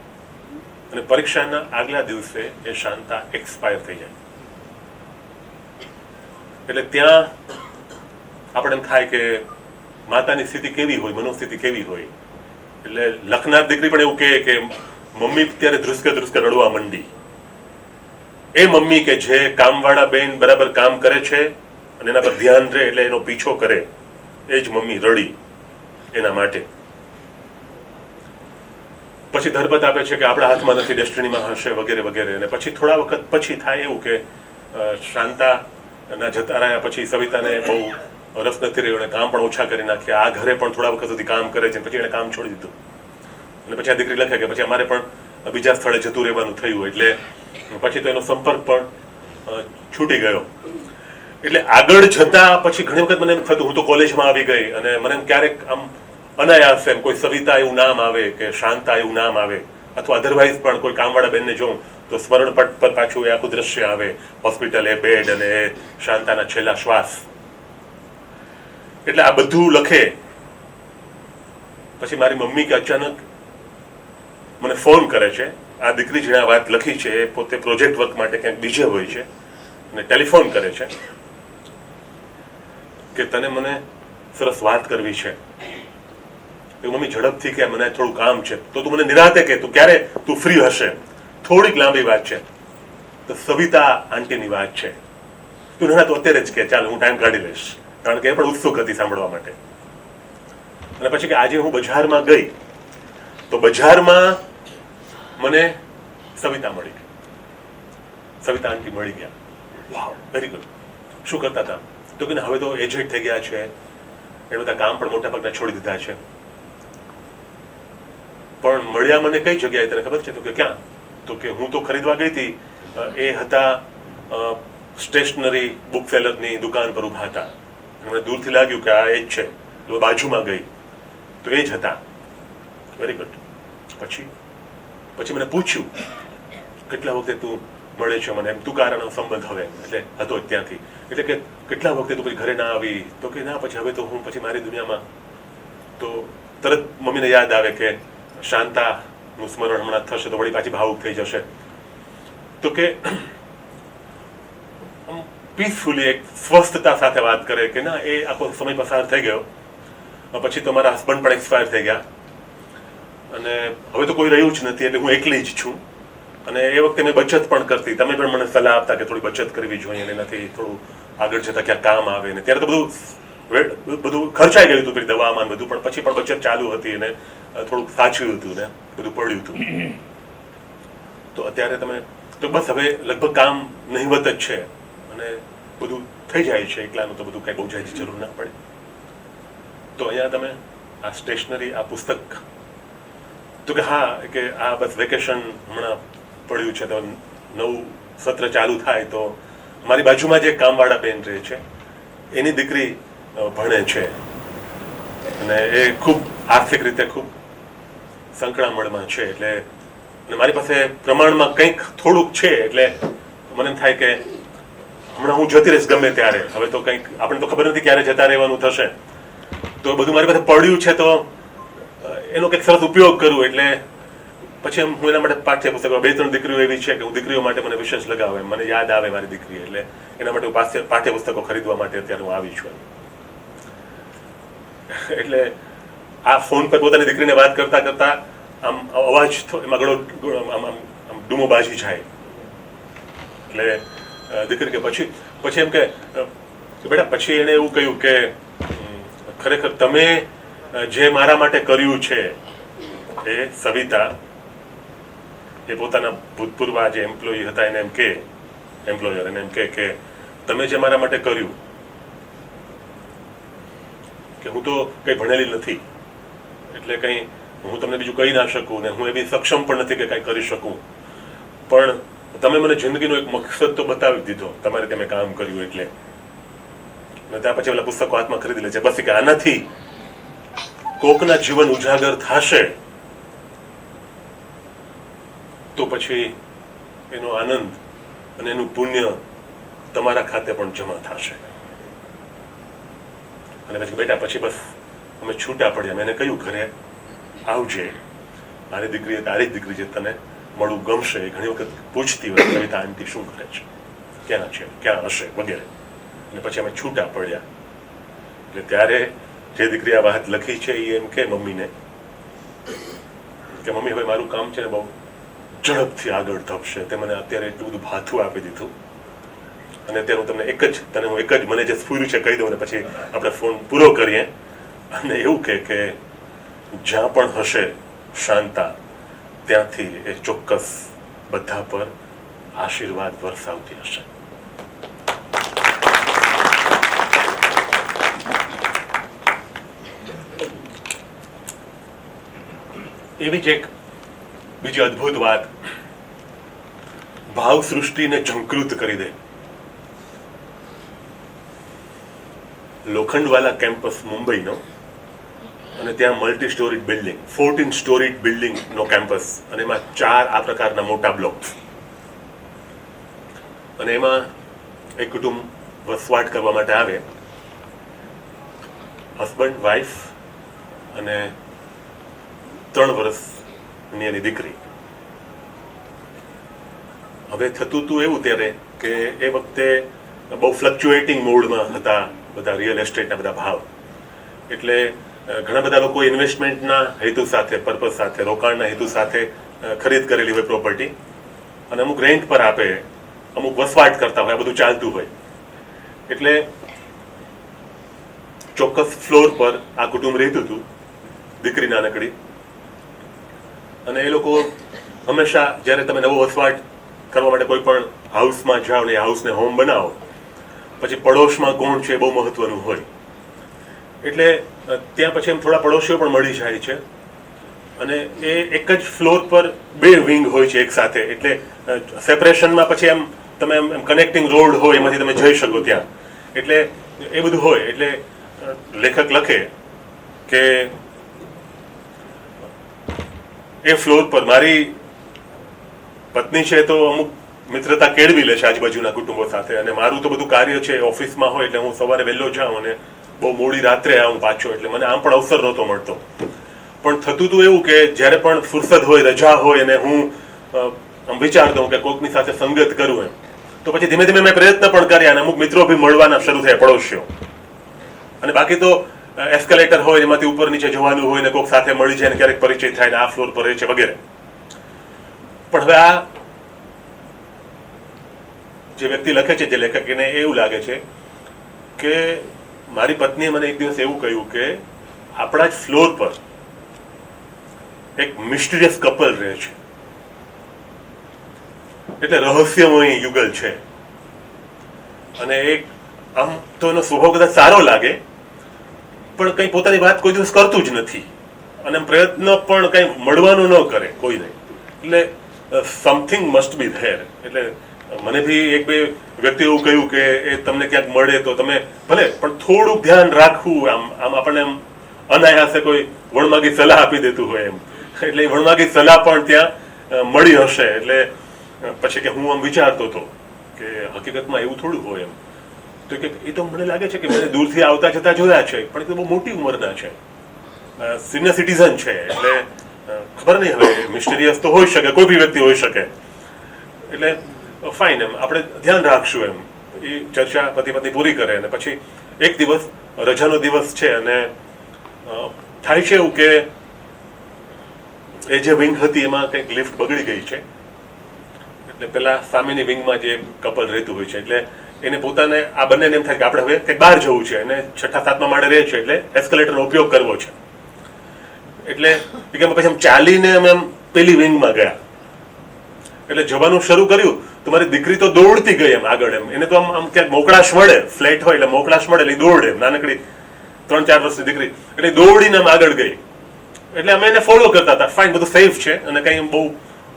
અને પરીક્ષાના આગલા દિવસે એ શાંતા એક્સપાયર થઈ જાય. એટલે ત્યાં આપણે એમ થાય કે માતાની સ્થિતિ કેવી હોય, મનોસ્થિતિ કેવી હોય. એટલે લખનાર દીકરી પણ એવું કહે કે મમ્મી ત્યારે ધ્રુસકે ધ્રુસકે રડવા માંડી. એ મમ્મી કે જે કામવાળા બેન બરાબર કામ કરે છે અને એના પર ધ્યાન રહે એટલે એનો પીછો કરે, એ જ મમ્મી રડી એના માટે. પછી ધરપત આપે છે કે આપણા હાથમાં નથી, ડેસ્ટિનીમાં હશે, વગેરે વગેરે. અને પછી થોડા વખત પછી થાય એવું કે શાંતાના જતા રહ્યા પછી સવિતાને બહુ રસ નથી રહ્યો, અને કામ પણ ઓછા કરી નાખ્યા. આ ઘરે પણ થોડા વખત સુધી કામ કરે છે, પછી એને કામ છોડી દીધું. અને પછી આ દીકરી લખે કે પછી અમારે પણ બીજા સ્થળે જતું રહેવાનું થયું, એટલે પછી તો એનો સંપર્ક પણ છૂટી ગયો. એટલે આગળ જતા પછી ઘણી વખત મને એમ થતું, હું તો કોલેજમાં આવી ગઈ, અને મને ક્યારેક આમ અનાયાસ એમ કોઈ સવિતા એવું નામ આવે કે શાંતા એવું નામ આવે, અથવા અધરવાઇઝ પણ કોઈ કામવાળા બેનને જોઉં તો સ્મરણપટ પર પાછું એ આખું દ્રશ્ય આવે, હોસ્પિટલ, એ બેડ, અને શાંતાના છેલ્લા શ્વાસ. એટલે આ બધું લખે પછી મારી મમ્મી કે અચાનક મને ફોન કરે છે, આ દીકરી જેણે આ વાત લખી છે એ પોતે પ્રોજેક્ટ વર્ક માટે ક્યાંક બીજે હોય છે અને ટેલિફોન કરે છે કે તને મને સરસ વાત કરવી છે. મમ્મી ઝડપથી કે મને થોડું કામ છે, તો તું મને નિરાતે કે તું ક્યારે તું ફ્રી હશે, થોડીક લાંબી વાત છે. તો સવિતા આંટીની વાત છે, તું ના તો અત્યારે જ કે ચાલ હું ટાઈમ કાઢી લઈશ, કારણ કે એ પણ ઉત્સુક હતી સાંભળવા માટે. અને પછી કે આજે હું બજારમાં ગઈ તો બજારમાં મને સવિતા મળી, સવિતા આંટી મળી ગયા. વાવ, વેરી ગુડ. શું કરતા હતા? તો કે હવે તો એજેડ થઈ ગયા છે, એ બધા કામ પણ મોટા ભાગના છોડી દીધા છે, પણ મળ્યા મને કઈ જગ્યાએ તને ખબર છે? તો કે ક્યાં? તો કે હું તો ખરીદવા ગઈ હતી, એ હતા સ્ટેશનરી બુક સેલરની દુકાન પર ઊભા હતા. મને દૂરથી લાગ્યું કે આ એ જ છે, તો બાજુમાં ગઈ તો એ જ હતા. Very good. પછી મને પૂછ્યું કેટલા વખતે તું મળે છે મને, એમ તું કારણ સંબંધ હવે એટલે હતો ત્યાંથી, એટલે કે કેટલા વખતે તું પછી ઘરે ના આવી? તો કે ના, પછી હવે તો હું પછી મારી દુનિયામાં. તો તરત મમ્મીને યાદ આવે કે શાંતાનું સ્મરણ હમણાં થશે તો વળી પાછી ભાવુક થઈ જશે. તો કે પીસફુલી એક સ્વસ્થતા સાથે વાત કરે કે ના, એ આખો સમય પસાર થઈ ગયો. પછી તો મારા હસબન્ડ પણ એક્સપાયર થઈ ગયા અને હવે તો કોઈ રહ્યું જ નથી, એટલે હું એકલી જ છું. અને એ વખતે મેં બચત પણ કરતી, તમે પણ મને સલાહ આપતા કે થોડી બચત કરવી જોઈએ અને એનાથી થોડું આગળ જતા ક્યાંક કામ આવે ને. ત્યારે તો બધું ખર્ચાઈ ગયું હતું પેલી દવામાં બધું, પણ પછી પણ બચત ચાલુ હતી અને થોડુંક સાચવ્યું હતું ને બધું પડ્યું હતું. તો અત્યારે તમે તો બસ હવે લગભગ કામ નહિવત જ છે અને બધું થઈ જાય છે એકલાનું, તો બધું કંઈ બહુ જાય જરૂર ના પડે. તો અહીંયા તમે આ સ્ટેશનરી, આ પુસ્તક, તો કે હા, કે આ બસ વેકેશન હમણાં પડ્યું છે તો નવું સત્ર ચાલુ થાય તો મારી બાજુમાં જે કામવાળા બેન રહે છે એની દીકરી ભણે છે અને એ ખૂબ આર્થિક રીતે ખૂબ સંકળામણમાં છે, એટલે મારી પાસે પ્રમાણમાં કંઈક થોડુંક છે, એટલે મને એમ થાય કે હમણાં હું જતી રહીશ ગમે ત્યારે. હવે તો કંઈક આપણને તો ખબર નથી ક્યારે જતા રહેવાનું થશે, તો બધું મારી પાસે પડ્યું છે તો એનો કંઈક સરસ ઉપયોગ કરું. એટલે પછી હું એના માટે પાઠ્યપુસ્તકો, 2-3 દીકરીઓ એવી છે કે હું દીકરીઓ માટે મને વિશેષ લગાવે, મને યાદ આવે મારી દીકરી, એટલે એના માટે હું પાઠ્યપુસ્તકો ખરીદવા માટે અત્યારે હું આવી છું. એટલે આ ફોન પર પોતાની દીકરીને વાત કરતા કરતા આમ અવાજ એમાં ગળો આમ ડૂમો બાજી જાય. એટલે દીકરી કે પછી એમ કે બેટા, પછી એણે એવું કહ્યું કે ખરેખર તમે જે મારા માટે કર્યું છે એ સવિતા, એ પોતાના ભૂતપૂર્વ જે એમ્પ્લોયી હતા એને એમ કે, એમ્પ્લોયર એને એમ કે તમે જે મારા માટે કર્યું, કે હું તો કંઈ ભણેલી નથી એટલે કંઈ હું તમને બીજું કહી ના શકું ને હું એવી સક્ષમ પણ નથી કે કંઈ કરી શકું, પણ તમે મને જિંદગીનો એક મકસદ તો બતાવી દીધો, તમારે તમે કામ કર્યું એટલે. અને ત્યાં પછી પેલા પુસ્તકો હાથમાં ખરીદી લે છે. બસ કે આનાથી કોકના જીવન ઉજાગર થશે તો પછી એનો આનંદ અને એનું પુણ્ય તમારા ખાતે પણ જમા થશે. અને પછી બેટા પછી બસ અમે છૂટા પડ્યા. મેં એને કહ્યું ઘરે આવજે, મારી દીકરી તારી જ દીકરી છે, તને મળવું ગમશે. ઘણી વખત પૂછતી હોય કવિતા આંટી શું કરે છે, ક્યાં છે, ક્યાં હશે વગેરે. અને પછી અમે છૂટા પડ્યા. એટલે ત્યારે જે દીકરી આ વાત લખી છે એ એમ કે મમ્મીને કે મમ્મી હવે મારું કામ છે ને બહુ ઝડપથી આગળ ધપશે, તે મને અત્યારે એટલું બધું ભાથું આપી દીધું અને અત્યારે હું તમને હું એક જ મને જે સ્ફૂર્યું છે કહી દઉં ને પછી આપણે ફોન પૂરો કરીએ. અને એવું કે જ્યાં પણ હશે શાંતા, ત્યાંથી એ ચોક્કસ બધા પર આશીર્વાદ વરસાવતી હશે. એવી જ એક બીજી અદ્ભુત વાત, ભાવ સૃષ્ટિને ઝંકૃત કરી દે. લોખંડવાલા કેમ્પસ મુંબઈનો, અને ત્યાં મલ્ટી સ્ટોરીડ બિલ્ડિંગ, 14 સ્ટોરીડ બિલ્ડિંગનો કેમ્પસ, અને એમાં 4 આ પ્રકારના મોટા બ્લોક્સ, અને એમાં એક કુટુંબ વસવાટ કરવા માટે આવે હસબન્ડ, વાઈફ અને 3 વર્ષની એની દીકરી. હવે થતું હતું એવું ત્યારે કે એ વખતે બહુ ફ્લક્ચ્યુએટિંગ મોડમાં હતા બધા રિયલ એસ્ટેટના બધા ભાવ. એટલે ઘણા બધા લોકો ઇન્વેસ્ટમેન્ટના હેતુ સાથે, પર્પઝ સાથે, રોકાણના હેતુ સાથે ખરીદ કરેલી હોય પ્રોપર્ટી, અને અમુક રેન્ટ પર આપે, અમુક વસવાટ કરતા હોય, આ બધું ચાલતું હોય. એટલે ચોક્કસ ફ્લોર પર આ કુટુંબ રહેતું હતું, દીકરી નાનકડી. અને એ લોકો હંમેશા જ્યારે તમે નવો વસવાટ કરવા માટે કોઈ પણ હાઉસમાં જાઓ ને એ હાઉસને હોમ બનાવો, પછી પડોશમાં કોણ છે એ બહુ મહત્વનું હોય. એટલે ત્યાં પછી એમ થોડા પડોશીઓ પણ મળી જાય છે, અને એ એક જ ફ્લોર પર 2 વિંગ હોય છે એક સાથે. એટલે સેપરેશનમાં પછી એમ તમે એમ કનેક્ટિંગ રોડ હોય, એમાંથી તમે જઈ શકો ત્યાં. એટલે એ બધું હોય. એટલે લેખક લખે કે એ ફ્લોર પર મારી પત્ની છે તો અમુક મિત્રતા કેળવી લે છે આજુબાજુના કુટુંબો સાથે, અને મારું તો બધું કાર્ય છે ઓફિસમાં હોય, એટલે હું સવારે વહેલો જાઉં અને બહુ મોડી રાત્રે આવું પાછો. એટલે મને આમ પણ અવસર નહોતો મળતો. પણ થતું હતું એવું કે જ્યારે પણ ફુરસદ હોય, રજા હોય, અને હું આમ વિચારતો હું કે કોઈકની સાથે સંગત કરું એમ, તો પછી ધીમે ધીમે મેં પ્રયત્ન પણ કર્યા, અને અમુક મિત્રો બી મળવાના શરૂ થયા, પડોશીઓ. અને બાકી તો એસ્કેલેટર હોય, એમાંથી ઉપર નીચે જવાનું હોય, ને કોઈક સાથે મળી જાય, ને ક્યારેક પરિચય થાય, ને આ ફ્લોર પર રહે છે વગેરે. પણ હવે આ જે વ્યક્તિ લખે છે, જે લેખક, એને એવું લાગે છે કે મારી પત્નીએ મને એક દિવસ એવું કહ્યું કે આપણા જ ફ્લોર પર એક મિસ્ટીરિયસ કપલ રહે છે, એટલે રહસ્યમય યુગલ છે. અને એક આમ તો એનો સ્વભાવ કદાચ સારો લાગે, પણ કંઈ પોતાની વાત કોઈ દિવસ કરતું જ નથી, અને પ્રયત્ન પણ કંઈ મળવાનું ન કરે કોઈને. એટલે સમથિંગ મસ્ટ બી ધેર. એટલે મને બી 1-2 વ્યક્તિ એવું કહ્યું કે એ તમને ક્યાંક મળે તો તમે ભલે પણ થોડુંક ધ્યાન રાખવું. આમ આપણને એમ અનાયાસે કોઈ વણમાગી સલાહ આપી દેતું હોય એમ. એટલે એ વણમાગી સલાહ પણ ત્યાં મળી હશે. એટલે પછી કે હું આમ વિચારતો હતો કે હકીકતમાં એવું થોડું હોય એમ. તો કે એ તો મને લાગે છે કે મને દૂરથી આવતા જતા જોયા છે, પણ એ તો બહુ મોટી ઉંમરના છે, સિનિયર સિટીઝન છે. એટલે ખબર નહીં, હવે મિસ્ટીરિયસ તો હોઈ શકે, કોઈ બી વ્યક્તિ હોઈ શકે. એટલે ફાઇન, એમ આપણે ધ્યાન રાખશું એમ. એ ચર્ચા પતિ પત્ની પૂરી કરે, અને પછી એક દિવસ રજાનો દિવસ છે, અને થાય છે એવું કે એ જે વિંગ હતી એમાં કંઈક લિફ્ટ બગડી ગઈ છે. એટલે પેલા સામેની વિંગમાં જે કપલ રહેતું હોય છે, એટલે એને પોતાને આ બંનેને એમ થાય કે આપણે હવે કંઈક બહાર જવું છે, અને 6ઠા-7મા માળે રહે છે, એટલે એસ્કેલેટરનો ઉપયોગ કરવો છે. એટલે પછી આમ ચાલીને અમે એમ પેલી વિંગમાં ગયા. એટલે જવાનું શરૂ કર્યું તો મારી દીકરી તો દોડતી ગઈ એમ આગળ. એમ એને તો આમ ક્યાંક મોકળાશ મળે, ફ્લેટ હોય એટલે મોકળાશ મળે એટલે દોડે એમ. નાનકડી 3-4 વર્ષની દીકરી, એટલે દોડીને આમ આગળ ગઈ. એટલે અમે એને ફોલો કરતા હતા. ફાઇન, બધું સેફ છે, અને કંઈ બહુ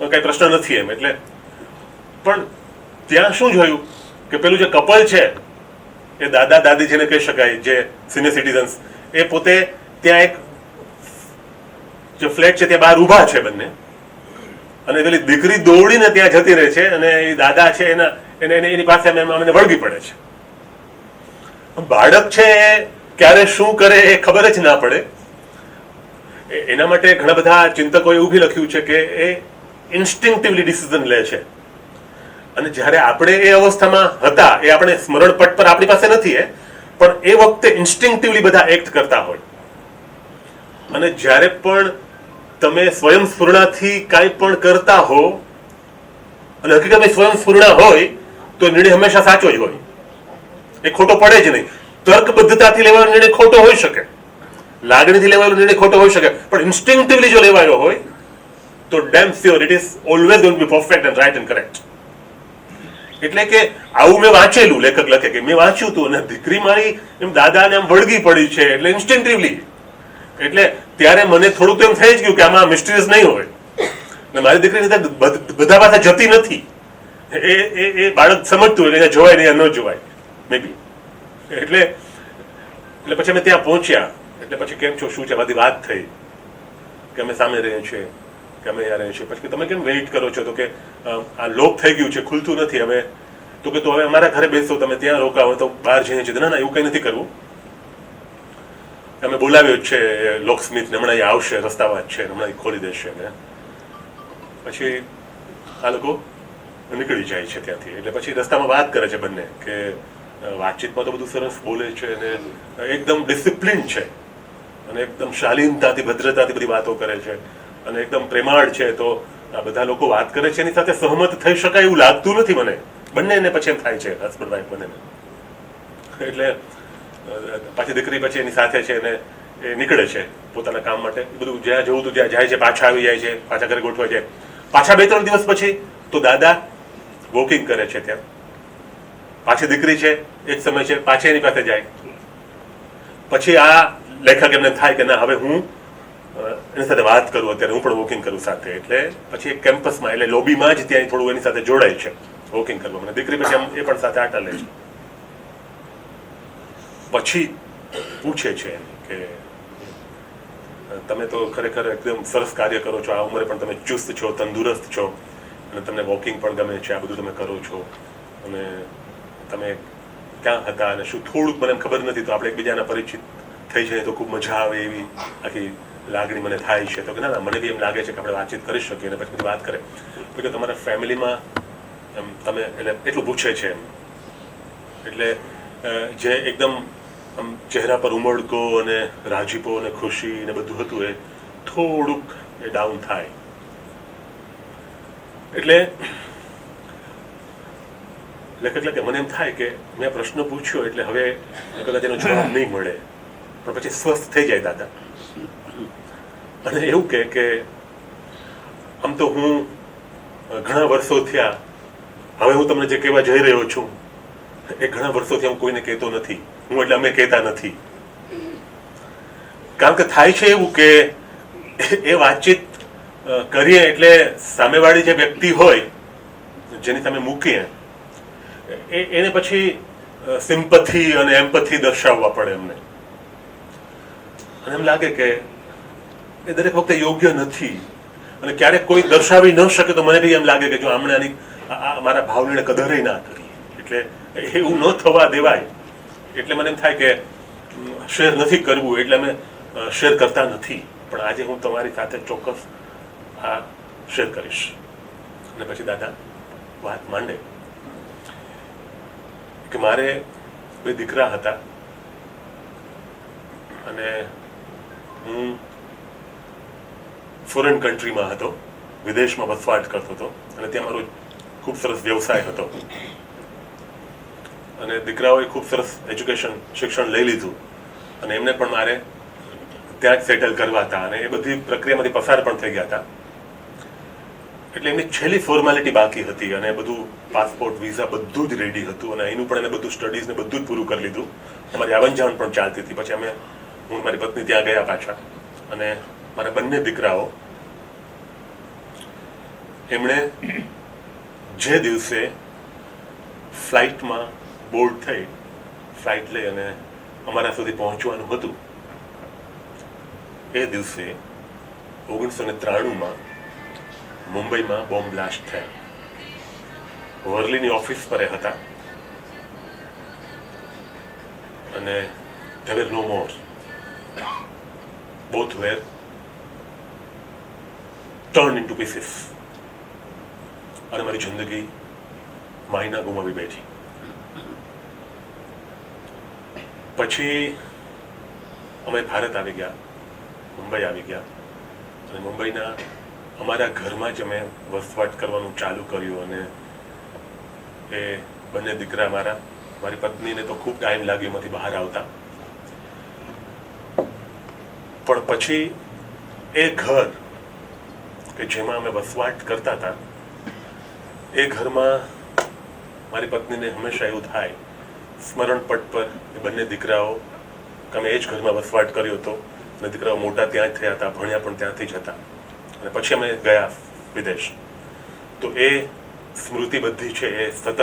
કંઈ પ્રશ્ન નથી એમ. એટલે પણ ત્યાં શું જોયું કે પેલું જે કપલ છે, એ દાદા દાદી જેને કહી શકાય, જે સિનિયર સિટીઝન્સ, એ પોતે ત્યાં એક જે ફ્લેટ છે ત્યાં બહાર ઊભા છે બંને, અને પેલી દીકરી દોડીને ત્યાં જતી રહે છે, અને એ દાદા છે એની પાસે અમને વળગી પડે છે. બાળક છે એ ક્યારે શું કરે એ ખબર જ ના પડે. એના માટે ઘણા બધા ચિંતકોએ એવું બી લખ્યું છે કે એ ઇન્સ્ટિંક્ટિવલી ડિસિઝન લે છે. અને જ્યારે આપણે એ અવસ્થામાં હતા, એ આપણે સ્મરણ પટ પર આપણી પાસે નથી, પણ એ વખતે ઇન્સ્ટિંક્ટિવલી બધા એક્ટ કરતા હોય. અને જ્યારે પણ તમે સ્વયં સ્ફુરણાથી કાંઈ પણ કરતા હો, અને હકીકતમાં સ્વયં સ્ફુરણા હોય તો નિર્ણય હંમેશા સાચો જ હોય, એ ખોટો પડે જ નહીં. તર્કબદ્ધતાથી લેવાનો નિર્ણય ખોટો હોઈ શકે, લાગણીથી લેવાનો નિર્ણય ખોટો હોઈ શકે, પણ ઇન્સ્ટિંક્ટિવલી જો લેવાયો હોય તો dam sure it is always going to B perfect and right and correct. એટલે કે આવું મેં વાંચેલું, લેખક લખે કે મેં વાંચ્યું હતું, અને દીકરી મારી એમ દાદાને આમ વળગી પડી છે, એટલે ઇન્સ્ટિંક્ટિવલી. એટલે ત્યારે મને થોડુંક એમ થઈ જ ગયું કે આમાં મિસ્ટીરિયસ નહીં હોય, ને મારી દીકરી બધા પાસે જતી નથી. એ બાળક સમજતું હોય કે જોવાય નહીં, ન જોવાય મે બી. એટલે પછી અમે ત્યાં પહોંચ્યા. એટલે પછી કેમ છો, શું છે, બધી વાત થઈ કે અમે સામે રહીએ છીએ, કે અમે અહીંયા રહીએ છીએ. પછી તમે કેમ વેઇટ કરો છો? તો કે આ લોક થઈ ગયું છે, ખુલતું નથી. હવે તો કે તો હવે અમારા ઘરે બેસો, તમે ત્યાં રોકાવો, તો બહાર જઈને છે. ના ના, એવું કંઈ નથી કરવું. અમે બોલાવ્યો જ છે લોકસ્મિથને, હમણાં એ આવશે, રસ્તામાં જ છે, હમણાં એ ખોલી દેશે ને પછી આ લોકો નીકળી જાય છે ત્યાંથી. એટલે પછી રસ્તામાં વાત કરે છે બંને કે વાતચીતમાં તો બધું સરસ બોલે છે અને એકદમ ડિસિપ્લિન છે અને એકદમ શાલીનતાથી ભદ્રતાથી બધી વાતો કરે છે અને એકદમ પ્રેમાળ છે. તો આ બધા લોકો વાત કરે છે એની સાથે સહમત થઈ શકાય એવું લાગતું નથી મને. બંનેને પછી એમ થાય છે, હસબન્ડ વાઈફ બંનેને. એટલે પાછી દીકરી પછી એની સાથે છે અને એ નીકળે છે પોતાના કામ માટે. બધું જ્યાં જવું હતું ત્યાં જાય છે, પાછા આવી જાય છે, પાછા ઘરે ગોઠવાય છે. પાછા 2-3 દિવસ પછી તો દાદા વોકિંગ કરે છે ત્યાં. પાછી દીકરી છે એ જ સમય છે, પાછી એની પાસે જાય. પછી આ લેખક એમને થાય કે ના, હવે હું એની સાથે વાત કરું, અત્યારે હું પણ વોકિંગ કરું સાથે. એટલે પછી એક કેમ્પસમાં, એટલે લોબીમાં જ ત્યાં થોડું એની સાથે જોડાય છે વોકિંગ કરવા. મને દીકરી પછી એ પણ સાથે આટા લે છે. પછી પૂછે છે કે તમે તો ખરેખર એકદમ સરસ કાર્ય કરો છો, આ ઉંમરે પણ તમે ચુસ્ત છો, તંદુરસ્ત છો અને તમને વોકિંગ પણ ગમે છે, આ બધું તમે કરો છો અને તમે ક્યાં હતા અને શું, થોડુંક મને ખબર નથી, તો આપણે એકબીજાના પરિચિત થઈ જાય તો ખૂબ મજા આવે એવી આખી લાગણી મને થાય છે. તો કે ના, મને બી એમ લાગે છે કે આપણે વાતચીત કરી શકીએ. અને પછી બધી વાત કરે કે તમારા ફેમિલીમાં એમ તમે, એટલે એટલું પૂછે છે એમ. એટલે જે એકદમ આમ ચહેરા પર ઉમળકો અને રાજીપો અને ખુશી ને બધું હતું એ થોડુંક એ ડાઉન થાય. એટલે લેખક કે મને એમ થાય કે મેં પ્રશ્ન પૂછ્યો એટલે હવે કદાચ એનો જવાબ નહીં મળે, પણ પછી સ્વસ્થ થઈ જાય દાદા. અને એવું કે આમ તો હું ઘણા વર્ષો થયા, હવે હું તમને જે કહેવા જઈ રહ્યો છું એ ઘણા વર્ષોથી હું કોઈને કહેતો નથી. હું એટલે અમે કહેતા નથી, કારણ કે થાય છે એવું કે એ વાતચીત કરીએ એટલે સામેવાળી જે વ્યક્તિ હોય જેની તમે મૂકીએ એને પછી સિમ્પથી અને એમ્પથી દર્શાવવા પડે એમને. અને એમ લાગે કે એ દરેક વખતે યોગ્ય નથી અને ક્યારેક કોઈ દર્શાવી ન શકે તો મને બી એમ લાગે કે જો આમણે આની મારા ભાવને કદરે ના કરી. એટલે એવું ન થવા દેવાય. એટલે મને એમ થાય કે શેર નથી કરવું, એટલે અમે શેર કરતા નથી. પણ આજે હું તમારી સાથે ચોક્કસ આ શેર કરીશ. અને પછી દાદા વાત માંડે કે મારે 2 દીકરા હતા અને હું ફોરેન કન્ટ્રીમાં હતો, વિદેશમાં વસવાટ કરતો હતો અને ત્યાં મારો ખૂબ સરસ વ્યવસાય હતો અને દીકરાઓએ ખૂબ સરસ શિક્ષણ લઈ લીધું અને એમને પણ મારે ત્યાં જ સેટલ કરવા હતા અને એ બધી પ્રક્રિયામાંથી પસાર પણ થઈ ગયા હતા. એટલે એમની છેલ્લી ફોર્માલિટી બાકી હતી અને બધું પાસપોર્ટ, વિઝા બધું જ રેડી હતું અને એનું પણ એને બધું સ્ટડીઝ ને બધું જ પૂરું કરી લીધું. અમારી આવન જાવન પણ ચાલતી હતી. પછી હું મારી પત્ની ત્યાં ગયા પાછા અને મારા બંને દીકરાઓ એમણે જે દિવસે ફ્લાઇટમાં બોર્ડ થઈ, ફ્લાઇટ લઈ અને અમારા સુધી પહોંચવાનું હતું, એ દિવસે 1993માં મુંબઈમાં બોમ્બ બ્લાસ્ટ થયા. વર્લીની ઓફિસ પર એ હતા અને they were no more. Both were turned into pieces. અને મારી જિંદગી માયના ગુમાવી બેઠી. પછી અમે ભારત આવી ગયા, મુંબઈ આવી ગયા અને મુંબઈના અમારા ઘરમાં જ અમે વસવાટ કરવાનું ચાલુ કર્યું અને એ બંને દીકરા મારી પત્નીને તો ખૂબ ટાઈમ લાગ્યો એમાંથી બહાર આવતા. પણ પછી એ ઘર કે જેમાં અમે વસવાટ કરતા હતા એ ઘરમાં મારી પત્નીને હંમેશા એવું થાય, સ્મરણપટ પર એ બંને દીકરાઓ, અમે એ જ ઘરમાં વસવાટ કર્યો હતો અને દીકરાઓ મોટા ત્યાં જ થયા હતા, ભણ્યા પણ ત્યાંથી જ હતા અને પછી અમે ગયા વિદેશ. તો એ સ્મૃતિ બધી છે એ સતત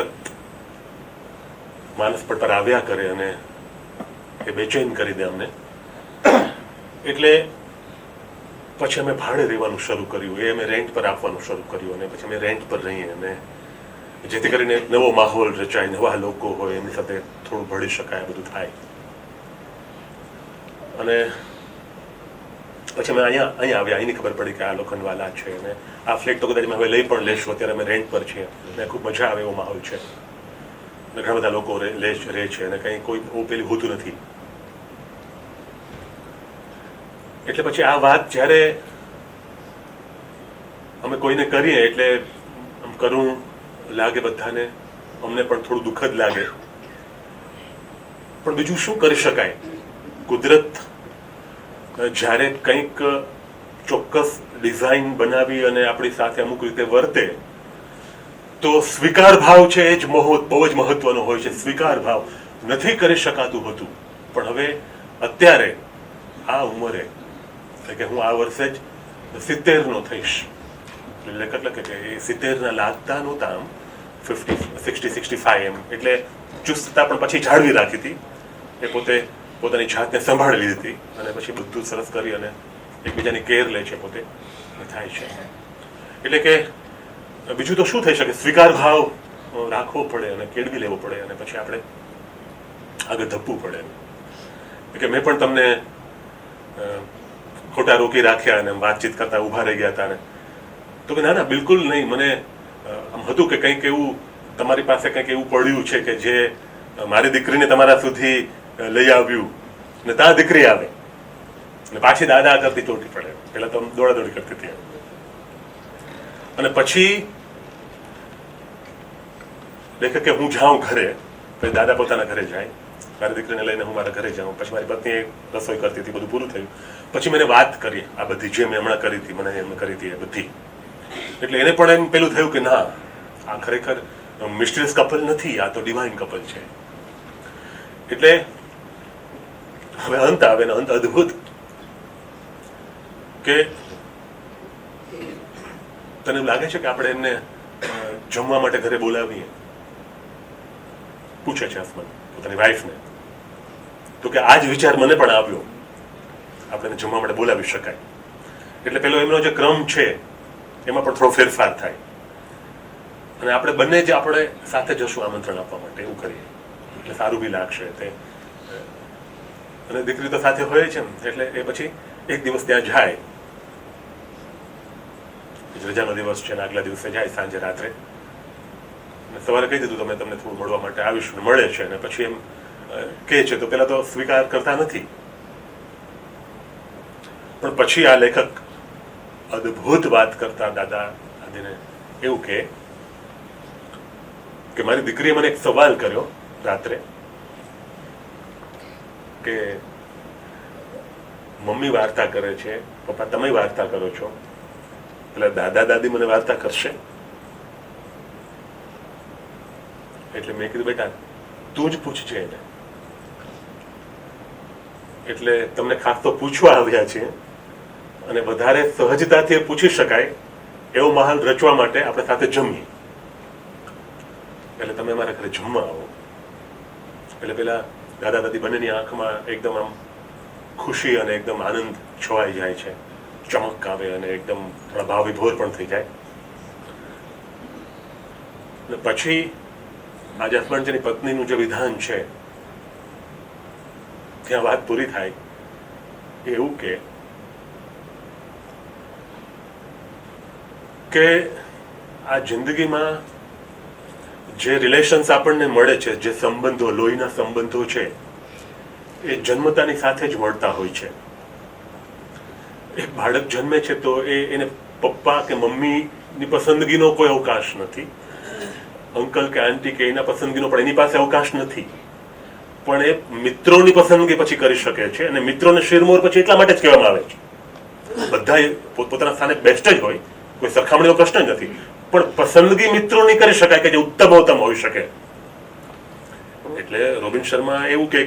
માનસપટ પર આવ્યા કરે અને એ બેચેન કરી દે અમને. એટલે પછી અમે ભાડે રહેવાનું શરૂ કર્યું, એ અમે રેન્ટ પર આપવાનું શરૂ કર્યું અને પછી અમે રેન્ટ પર રહીએ અને જેથી કરીને એક નવો માહોલ રચાય, નવા લોકો હોય એમની સાથે થોડું ભળી શકાય, બધું થાય. અને પછી અમે અહીંયા આવ્યા, અહીંની ખબર પડી કે આ લોખંડવાલા છે, અને આ ફ્લેટ તો કદાચ અમે હવે લઈ પણ લેશું, અત્યારે અમે રેન્ટ પર છીએ, અને ખૂબ મજા આવે એવો માહોલ છે, અને ઘણા બધા લોકો રહે છે, અને કંઈ કોઈ બહુ પેલું હોતું નથી. એટલે પછી આ વાત જ્યારે અમે કોઈને કરીએ એટલે આમ કરુણ લાગે બધાને, અમને પણ થોડું દુઃખદ લાગે, પણ બીજું શું કરી શકાય? કુદરત જ્યારે કંઈક ચોક્કસ ડિઝાઇન બનાવી અને આપણી સાથે અમુક રીતે વર્તે તો સ્વીકાર ભાવ છે એ જ બહુ જ મહત્વનો હોય છે. સ્વીકાર ભાવ નથી કરી શકાતું હતું, પણ હવે અત્યારે આ ઉંમરે, એટલે કે હું આ વર્ષે જ 70નો થઈશ, લેખક લખે કે એ 70ના લાગતા નહોતા, આમ 60-65 એમ, એટલે ચુસ્તતા પણ પછી જાળવી રાખી હતી. એ પોતાની જાતને સંભાળી લીધી હતી, અને પછી બધું સરસ કરી અને એકબીજાની કેર લે છે પોતે, થાય છે. એટલે કે બીજું તો શું થઈ શકે? સ્વીકાર ભાવ રાખવો પડે અને કેળવી લેવો પડે, અને પછી આપણે આગળ ધપવું પડે. કે મેં પણ તમને ખોટા રોકી રાખ્યા અને વાતચીત કરતા ઊભા રહી ગયા હતા, ને તો કે ના ના બિલકુલ નહીં. મને આમ હતું કે કંઈક એવું તમારી પાસે કંઈક એવું પડ્યું છે કે જે મારી દીકરીને તમારા સુધી લઈ આવ્યું, ને ત્યાં દીકરી આવે ને પાછી દાદા કરતી ચોટી પડે. પેલા તો દોડાદોડી કરતી હતી, અને પછી દેખે કે હું જાઉં ઘરે, પછી દાદા પોતાના ઘરે જાય, મારી દીકરીને લઈને હું મારા ઘરે જાઉં, પછી મારી પત્ની રસોઈ કરતી હતી, બધું પૂરું થયું. પછી મેં વાત કરી આ બધી જે મેં હમણાં કરી હતી, મને એમ કરી હતી એ બધી, એટલે એને પણ એમ પેલું થયું કે ના, આ ખરેખર મિસ્ટ્રીયસ કપલ નથી, આ તો ડિવાઇન કપલ છે. એટલે હવે અંત આવે ને અંત અદ્ભુત, કે તને એમ લાગે છે કે આપણે એમને જમવા માટે ઘરે બોલાવીએ? પૂછે છે હસબન્ડ પોતાની વાઈફને. તો કે આ જ વિચાર મને પણ આવ્યો, આપણે એને જમવા માટે બોલાવી શકાય. એટલે પેલો એમનો જે ક્રમ છે એમાં પણ થોડો ફેરફાર થાય, અને આપણે બંને જ આપણે સાથે જશું આમંત્રણ આપવા માટે, એવું કરીએ એટલે સારું બી લાગશે તે. અને દીકરી તો સાથે હોય છે, એટલે એ પછી એક દિવસ ત્યાં જાય, રજાનો દિવસ છે, આગલા દિવસે જાય સાંજે રાત્રે, સવારે કહી દીધું તમે તમને થોડું મળવા માટે આવીશું, મળે છે. અને પછી એમ કહે છે, તો પેલા તો સ્વીકાર કરતા નથી, પણ પછી આ લેખક અદ્ભુત વાત કરતા દાદા દાદીને એવું કે મારી દીકરીએ મને એક સવાલ કર્યો રાત્રે કે મમ્મી વાર્તા કરે છે, પપ્પા તમે વાર્તા કરો છો, એટલે દાદા દાદી મને વાર્તા કરશે? એટલે મેં કીધું બેટા તું જ પૂછજે એને. એટલે તમને ખાસ તો પૂછવા આવ્યા છીએ, અને વધારે સહજતાથી પૂછી શકાય એવો માહોલ રચવા માટે આપણે સાથે જમીએ, એટલે તમે અમારા ઘરે જમવા આવો. એટલે પેલા દાદા દાદી બંનેની આંખમાં એકદમ આમ ખુશી અને એકદમ આનંદ છવાઈ જાય છે, ચમક આવે, અને એકદમ થોડા ભાવ વિભોર પણ થઈ જાય. અને પછી આજે હસબન્ડની પત્નીનું જે વિધાન છે ત્યાં વાત પૂરી થાય એવું કે આ જિંદગીમાં જે રિલેશન્સ આપણને મળે છે, જે સંબંધો, લોહીના સંબંધો છે, એ જન્મતાની સાથે જ મળતા હોય છે. એક બાળક જન્મે છે તો એને પપ્પા કે મમ્મીની પસંદગીનો કોઈ અવકાશ નથી, અંકલ કે આંટી કે એના પસંદગીનો પણ એની પાસે અવકાશ નથી, પણ એ મિત્રોની પસંદગી પછી કરી શકે છે. અને મિત્રોને શિરમોર પછી એટલા માટે જ કહેવામાં આવે છે, બધા પોતપોતાના સ્થાને બેસ્ટ જ હોય, કોઈ સરખામણીનો પ્રશ્ન જ નથી, પણ પસંદગી મિત્રોની કરી શકાય કે જે ઉત્તમ હોઈ શકે. એટલે રોબિન શર્મા એવું કે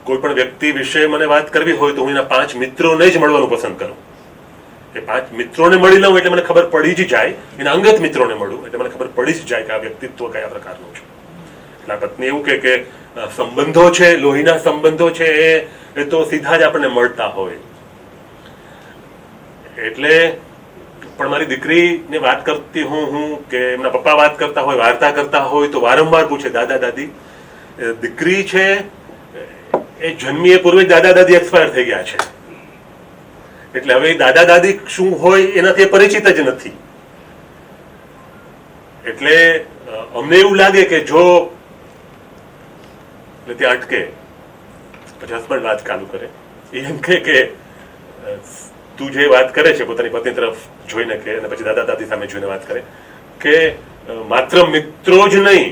કોઈ પણ વ્યક્તિ વિશે મને વાત કરવી હોય તો હું એના 5 મિત્રોને જ મળવાનું પસંદ કરું. એ 5 મિત્રોને મળી લઉં એટલે મને ખબર પડી જ જાય, એના અંગત મિત્રોને મળું એટલે મને ખબર પડી જ જાય કે આ વ્યક્તિત્વ કયા પ્રકારનું છે. એટલે આ પત્ની એવું કે સંબંધો છે, લોહીના સંબંધો છે, એ તો સીધા જ આપણને મળતા હોય. એટલે પણ મારી દીકરીને વાત કરતી હું કે એમના પપ્પા વાત કરતા હોય, વાર્તા કરતા હોય તો વારંવાર પૂછે દાદા દાદી દીકરી છે એ જન્મીએ પૂર્વે દાદા દાદી એક્સપાયર થઈ ગયા છે, એટલે હવે દાદા દાદી શું હોય એનાથી પરિચિત જ નથી. એટલે અમને એવું લાગે કે જો ત્યાં અટકે, પછી હસબન્ડ વાત ચાલુ કરે, એમ કે તું જે વાત કરે છે પોતાની પત્ની તરફ જોઈને કે, અને પછી દાદા દાદી સામે જોઈને વાત કરે કે માત્ર મિત્રો જ નહીં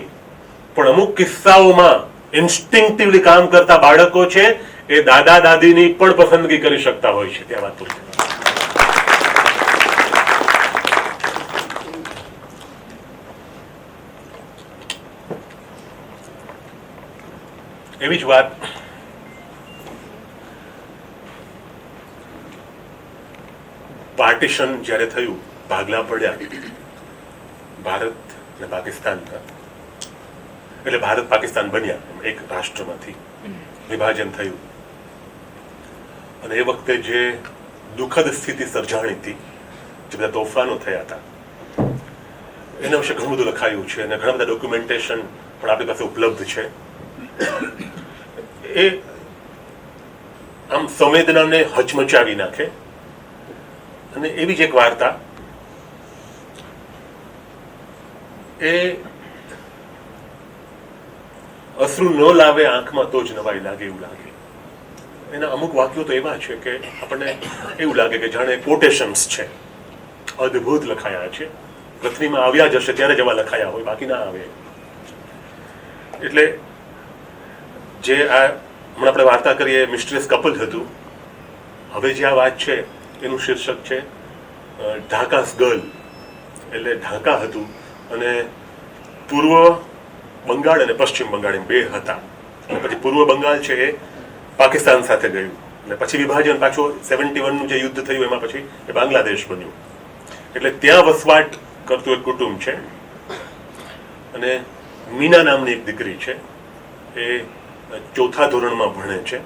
પણ અમુક કિસ્સાઓમાં ઇન્સ્ટિંક્ટિવલી કામ કરતા બાળકો છે એ દાદા દાદીની પણ પસંદગી કરી શકતા હોય છે. ત્યાં વાત પૂરી. એવી જ વાત પાર્ટીશન જ્યારે થયું, ભાગલા પડ્યા ભારત અને પાકિસ્તાનના, એટલે ભારત પાકિસ્તાન બન્યા એક રાષ્ટ્રમાંથી વિભાજન થયું, અને એ વખતે જે દુઃખદ સ્થિતિ સર્જાણી હતી, જે બધા તોફાનો થયા હતા, એના વિશે ઘણું બધું લખાયું છે અને ઘણા બધા ડોક્યુમેન્ટેશન પણ આપણી પાસે ઉપલબ્ધ છે. એ આમ સંવેદનાને હચમચાવી નાખે. અને એવી જ એક વાર્તા, એ અશ્રુ ન લાવે આંખમાં તો જ નવાઈ લાગે એવું લાગે. એના અમુક વાક્યો તો એવા છે કે આપણને એવું લાગે કે જાણે કોટેશન્સ છે, અદ્ભુત લખાયા છે, પૃથ્વીમાં આવ્યા જશે ત્યારે જ એવા લખાયા હોય, બાકી ના આવે. એટલે જે આ હમણાં આપણે વાર્તા કરીએ મિસ્ટ્રેસ કપલ હતું, હવે જે આ વાત છે એનું શીર્ષક છે ઢાકાસ ગર્લ. એટલે ઢાકા હતું અને પૂર્વ બંગાળ અને પશ્ચિમ બંગાળ એમ બે હતા, અને પછી પૂર્વ બંગાળ છે એ પાકિસ્તાન સાથે ગયું, અને પછી વિભાજન પાછું 71નું જે યુદ્ધ થયું એમાં પછી એ બાંગ્લાદેશ બન્યું. એટલે ત્યાં વસવાટ કરતું એક કુટુંબ છે, અને મીના નામની એક દીકરી છે, એ 4થા ધોરણમાં ભણે છે,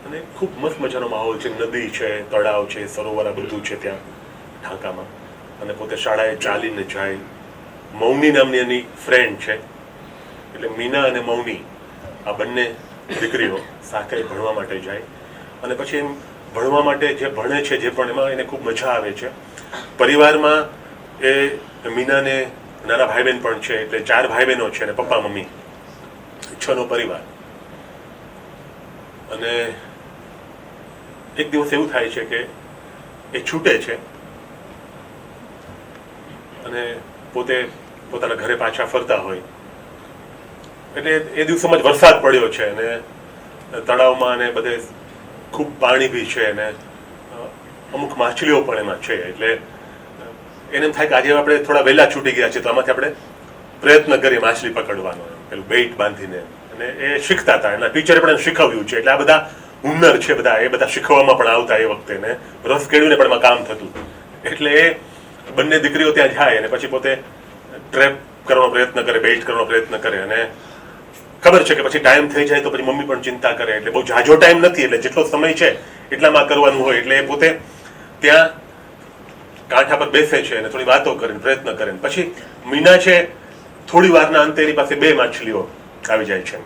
અને ખૂબ મસ્ત મજાનો માહોલ છે, નદી છે, તળાવ છે, સરોવર, આ બધું છે ત્યાં ઢાકામાં, અને પોતે શાળાએ ચાલીને જાય. મૌની નામની એની ફ્રેન્ડ છે, એટલે મીના અને મૌની આ બંને દીકરીઓ સાથે ભણવા માટે જાય, અને પછી એમ ભણવા માટે જે ભણે છે જે પણ એમાં એને ખૂબ મજા આવે છે. પરિવારમાં એ મીનાને નાના ભાઈ બહેન પણ છે, એટલે 4 ભાઈ બહેનો છે અને પપ્પા મમ્મી, 6નો પરિવાર. અને એક દિવસ એવું થાય છે કે એ છૂટે છે અને પોતે પોતાના ઘરે પાછા ફરતા હોય, એટલે એ દિવસોમાં જ વરસાદ પડ્યો છે અને તળાવમાં અને બધે ખૂબ પાણી બી છે, અને અમુક માછલીઓ પણ એમાં છે. એટલે એને એમ થાય કે આજે આપણે થોડા વહેલા છૂટી ગયા છે, તો આમાંથી આપણે પ્રયત્ન કરીએ માછલી પકડવાનો, પેલું બેઇટ બાંધીને. અને એ શીખતા હતા, એના ટીચરે પણ એને શીખવ્યું છે, એટલે આ બધા હુનર છે બધા, એ બધા શીખવામાં પણ આવતા એ વખતે, ને રસ કેળવીને પણ એમાં કામ થતું. એટલે એ બંને દીકરીઓ ત્યાં જાય અને પછી પોતે ટ્રેપ કરવાનો પ્રયત્ન કરે, બેઇટ કરવાનો પ્રયત્ન કરે, અને ખબર છે કે પછી ટાઈમ થઈ જાય તો પછી મમ્મી પણ ચિંતા કરે, એટલે બહુ ઝાઝો ટાઈમ નથી, એટલે જેટલો સમય છે એટલામાં કરવાનું હોય. એટલે એ પોતે ત્યાં કાંઠા પર બેસે છે અને થોડી વાતો કરીને પ્રયત્ન કરે. પછી મીના છે, થોડી વારના અંતે એની પાસે 2 માછલીઓ આવી જાય છે.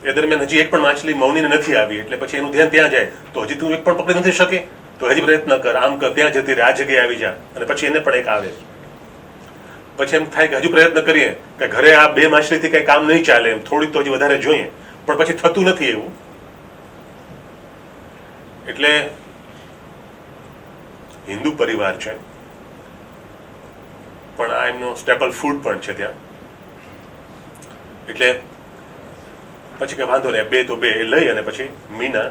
એ દરમિયાન હજી એક પણ માછલી મૌનીને નથી આવી, એટલે પછી એનું ધ્યાન ત્યાં જાય, તો હજી તું એક પણ પકડી નથી શકે, તો હજી પ્રયત્ન કર, આમ કર, ત્યાં જતી રહે, આ જગ્યાએ આવી જા. અને પછી એને પણ એક આવે. પછી એમ થાય કે હજુ પ્રયત્ન કરીએ કે ઘરે આ 2 માછલીથી કઈ કામ નહીં ચાલે, એમ થોડીક તો હજી વધારે જોઈએ, પણ પછી થતું નથી એવું. એટલે હિન્દુ પરિવાર છે, પણ આ એમનો સ્ટેપલ ફૂડ પણ છે ત્યાં. એટલે પછી કે વાંધો નહીં, 2 તો 2 એ લઈ અને પછી મીના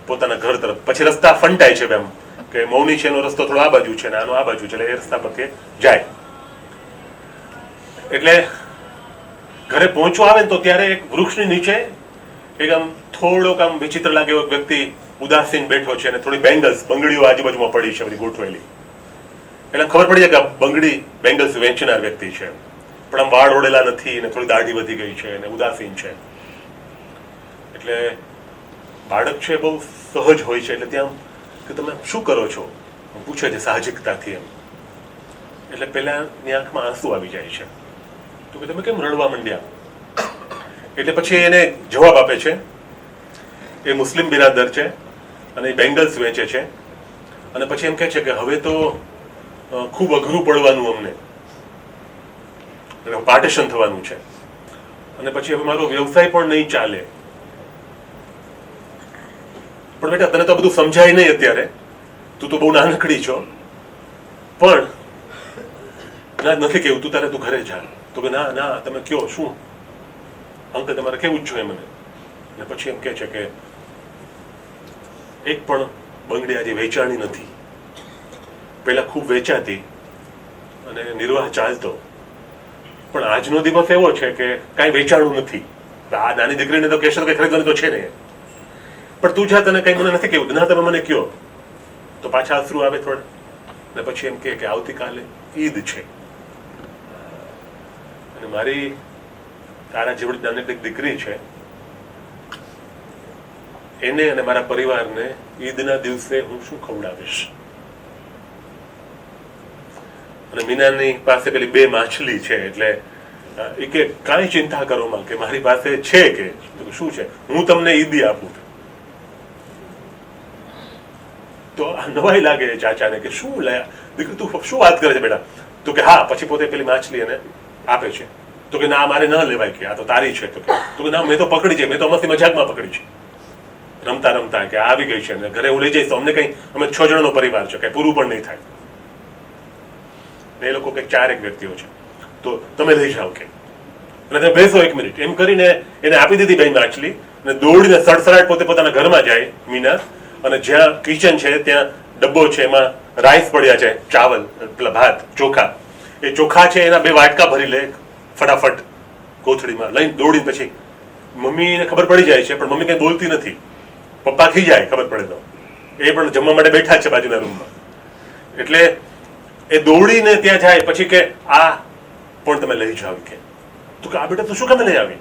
પોતાના ઘર તરફ, પછી રસ્તા ફંટાય છે એમ કે મૌની છે એનો રસ્તો થોડો આ બાજુ છે ને આનો આ બાજુ છે, એટલે એ રસ્તા પર કે જાય. એટલે ઘરે પહોંચવા આવે ને તો ત્યારે એક વૃક્ષની નીચે એક આમ થોડોક આમ વિચિત્ર લાગે એવો વ્યક્તિ ઉદાસીન બેઠો છે, અને થોડી બંગડીઓ આજુબાજુમાં પડી છે બધી ગોઠવેલી. એટલે ખબર પડી જાય કે બંગડી બેંગલ્સ વેચનાર વ્યક્તિ છે, પણ આમ વાળ ઓળેલા નથી અને થોડી દાઢી વધી ગઈ છે અને ઉદાસીન છે. એટલે બાળક છે બહુ સહજ હોય છે, એટલે ત્યાં કે તમે શું કરો છો પૂછે છે સાહજિકતાથી એમ. એટલે પેલાની આંખમાં આંસુ આવી જાય છે, તો કે તમે કેમ રડવા માંડ્યા? એટલે પછી એને જવાબ આપે છે. એ મુસ્લિમ બિરાદર છે અને એ બેંગલ્સ વેચે છે અને પછી એમ કહે છે કે હવે તો ખૂબ અઘરું પડવાનું અમને, પાર્ટીશન થવાનું છે અને પછી હવે મારો વ્યવસાય પણ નહીં ચાલે. પણ બેટા તને તો બધું સમજાય નહીં અત્યારે, તું તો બહુ નાનકડી છો, પણ ના નથી કેવું, તું ઘરે જા. તો કે ના ના તમે કયો શું અંકલ, તમારે કેવું જ જોઈએ મને. અને પછી એમ કહે છે કે એક પણ બંગડી આજે વેચાણી નથી. પહેલા ખૂબ વેચાતી અને નિર્વાહ ચાલતો, પણ આજનો દિવસ એવો છે કે કાંઈ વેચાણું નથી. આ નાની દીકરીને તો કહેશો કે ખરીદવાની તો છે ને, પણ તું જા, તને કંઈ મને નથી કેવું. ના તમે મને કયો. તો પાછા અશ્રુ આવે થોડા ને પછી એમ કે આવતીકાલે ઈદ છે અને મારી તારા જેવડી નાની દીકરી છે, એને અને મારા પરિવારને ઈદના દિવસે હું શું ખવડાવીશ. અને મીનાની પાસે પેલી 2 માછલી છે, એટલે એ કે કાંઈ ચિંતા કરો માં, કે મારી પાસે છે. કે શું છે, હું તમને ઈદી આપું. તો નવાઈ લાગે ચાચાને કે શું લે દીકરી, તું શું વાત કરે છે બેટા. તો કે હા. પછી પોતે પેલી માછલી એને આપે છે. તો કે ના મારે ન લેવાય, કે આ તો તારી છે. તો કે ના મેં તો પકડી છે, મેં તો મસ્તી મજાકમાં પકડી છે. રમતા રમતા કે આવી ગઈ છે ને ઘરે હું લઈ જઈશ તો અમને કંઈ, અમે 6 જણનો પરિવાર છે, કંઈ પૂરું પણ નહીં થાય. એ લોકો કંઈક 4 વ્યક્તિઓ છે, તો તમે લઈ જાઓ કે. અને તમે બેસો 1 મિનિટ એમ કરીને એને આપી દીધી 2 માછલી અને દોડીને સડસડાટ પોતે પોતાના ઘરમાં જાય મીના. અને જ્યાં કિચન છે ત્યાં ડબ્બો છે, એમાં રાઈસ પડ્યા છે, ચાવલ, પેલા ભાત, ચોખા. એ ચોખા છે એના 2 વાટકા ભરી લે ફટાફટ કોથળીમાં લઈને દોડીને. પછી મમ્મીને ખબર પડી જાય છે, પણ મમ્મી કંઈ બોલતી નથી. પપ્પા થઈ જાય ખબર પડે તો, એ પણ જમવા માટે બેઠા છે બાજુના રૂમમાં. એટલે એ દોડીને ત્યાં જાય. પછી કે આ પણ તમે લઈ જાવ. કે તો કે આ બેટા તું શું કામે લઈ આવી.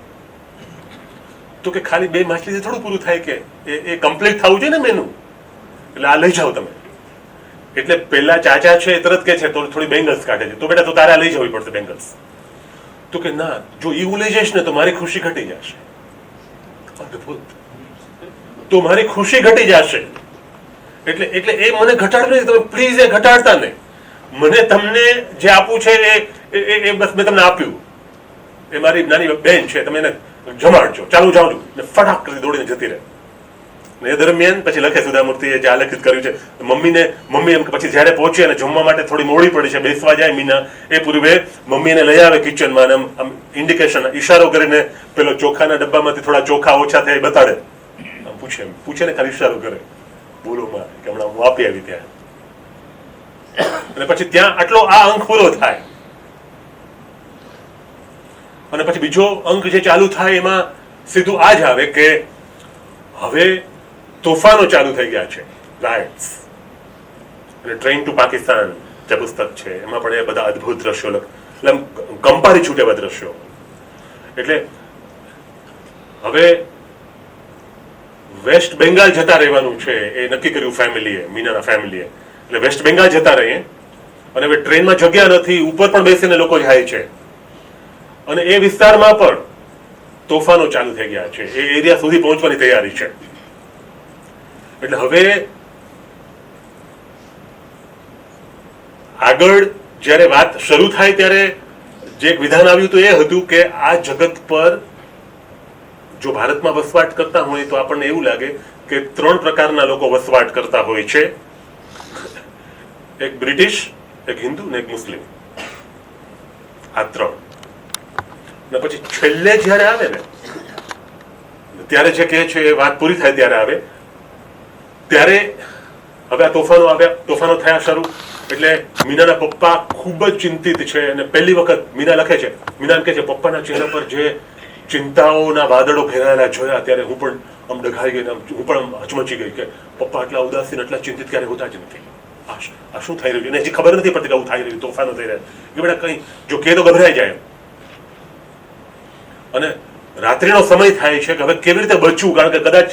તો કે ખાલી 2 માછલીથી થોડું પૂરું થાય, કે એ કમ્પ્લીટ થવું જોઈએ ને મેનુ, એટલે આ લઈ જાઓ તમે. એટલે પેલા ચાચા છે એ તરત કે છે થોડી બેંગલ્સ કાઢે છે. તો બેટા તો તારે આ લઈ જવી પડશે બેંગલ્સ. તો કે ના, જો એવું લઈ જઈશ ને તો મારી ખુશી ઘટી જશે. અદભુત. તો મારી ખુશી ઘટી જશે. એટલે એ મને ઘટાડવું નહીં, તમે પ્લીઝ એ ઘટાડતા નહીં. મને તમને જે આપવું છે એ બસ મેં તમને આપ્યું. એ મારી નાની બેન છે, તમે એને જમાડજો. ચાલુ જાઉં છું ને ફટાક કરી દોડીને જતી રહે. એ દરમિયાન પછી લખે સુધામૂર્તિએ જે આલેખિત કર્યું છે, મમ્મી એમ પછી જયારે પહોંચી અને જમવા માટે થોડી મોડી પડી છે, બેસવા જાય મીના, એ પૂર્વે મમ્મીને લઈ આવે કિચનમાં અને આમ ઇન્ડિકેશન, ઈશારો કરીને પેલો ચોખાના ડબ્બામાંથી થોડા ચોખા ઓછા થયા એ બતાડે. પૂછે ને ખાલી ઈશારો કરે, બોલો માં કે હમણાં હું આપી આવી ત્યાં. અને પછી ત્યાં આટલો આ અંક પૂરો થાય અને પછી બીજો અંક જે ચાલુ થાય એમાં સીધું આ જ આવે કે હવે તોફાનો ચાલુ થઈ ગયા છે, રાઇટ્સ. અને ટ્રેન ટુ પાકિસ્તાન જે પુસ્તક છે એમાં પણ એ બધા અદભુત દ્રશ્યો એટલે કંપારી છૂટે એવા દ્રશ્યો. એટલે હવે વેસ્ટ બેંગાલ જતા રહેવાનું છે એ નક્કી કર્યું ફેમિલીએ, મીનાના ફેમિલીએ. એટલે વેસ્ટ બેંગાલ જતા રહીએ અને હવે ટ્રેનમાં જગ્યા નથી, ઉપર પણ બેસીને લોકો જાય છે અને એ વિસ્તારમાં પણ તોફાનો ચાલુ થઈ ગયા છે. એ એરિયા સુધી પહોંચવાની તૈયારી છે. એટલે હવે આગળ જ્યારે વાત શરૂ થાય ત્યારે જે એક વિધાન આવ્યું હતું એ હતું કે આ જગત પર જો ભારતમાં વસવાટ કરતા હોય તો આપણને એવું લાગે કે 3 પ્રકારના લોકો વસવાટ કરતા હોય છે. એક બ્રિટિશ, એક હિન્દુ ને એક મુસ્લિમ. આ 3. ને પછી છેલ્લે જયારે આવે ને ત્યારે જે કહે છે એ વાત પૂરી થાય ત્યારે આવે ત્યારે હવે આ તોફાનો આવ્યા, તોફાનો થયા શરૂ. એટલે મીનાના પપ્પા ખૂબ જ ચિંતિત છે અને પહેલી વખત મીના લખે છે, મીના કહે છે પપ્પાના ચહેરા પર જે ચિંતાઓના વાદળો ઘેરાયેલા જોયા ત્યારે હું પણ આમ ડઘાઈ ગઈ, હું પણ હચમચી ગઈ કે પપ્પા આટલા ઉદાસીન, આટલા ચિંતિત ક્યારે હોતા જ નથી. આ શું થઈ રહ્યું છે? એને હજી ખબર નથી પડતી કે આવું થઈ રહ્યું, તોફાનો થઈ રહ્યા કે બેટા કંઈ જો કે તો ગભરાઈ જાય. અને રાત્રિનો સમય થાય છે કે હવે કેવી રીતે બચવું, કારણ કે કદાચ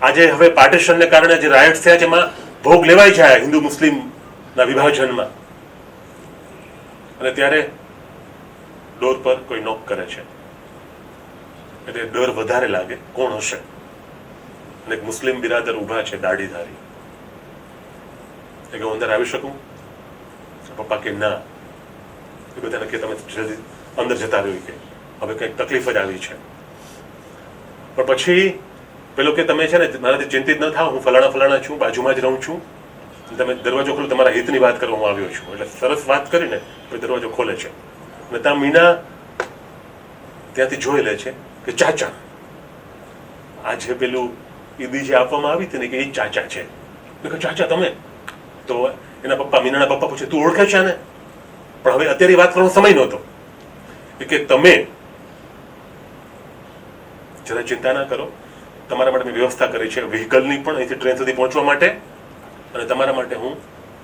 આજે હવે પાર્ટીશનને કારણે જે રાયટ્સ થયા છે એમાં ભોગ લેવાય જાય હિન્દુ મુસ્લિમના વિભાજનમાં. અને ત્યારે ડોર પર કોઈ નોક કરે છે એટલે ડર વધારે લાગે કોણ હશે. અને એક મુસ્લિમ બિરાદર ઊભા છે દાઢીધારી, કે હું અંદર આવી શકું? પપ્પા કે ના. એ બધાને કે તમે જલ્દી અંદર જતા રહ્યો, કે હવે કંઈક તકલીફ જ આવી છે. પણ પછી પેલો કે તમે છે ને મારાથી ચિંતિત ન થાવ, હું ફલાણા છું, બાજુમાં જ રહું છું, તમે દરવાજો ખોલો, તમારા હિતની વાત કરવા હું આવ્યો છું. એટલે સરસ વાત કરીને પછી દરવાજો ખોલે છે અને ત્યાં મીના ત્યાંથી જોઈ લે છે કે ચાચા, આ જે પેલું ઈદી જે આપવામાં આવી હતી ને, કે એ ચાચા છે. કે ચાચા તમે? તો એના પપ્પા, મીનાના પપ્પા પૂછે, તું ઓળખે છે આને? પણ હવે અત્યારે વાત કરવાનો સમય નહોતો. કે તમે જરા ચિંતા ના કરો, તમારા માટે મેં વ્યવસ્થા કરી છે વ્હીકલની પણ, અહીંથી ટ્રેન સુધી પહોંચવા માટે, અને તમારા માટે હું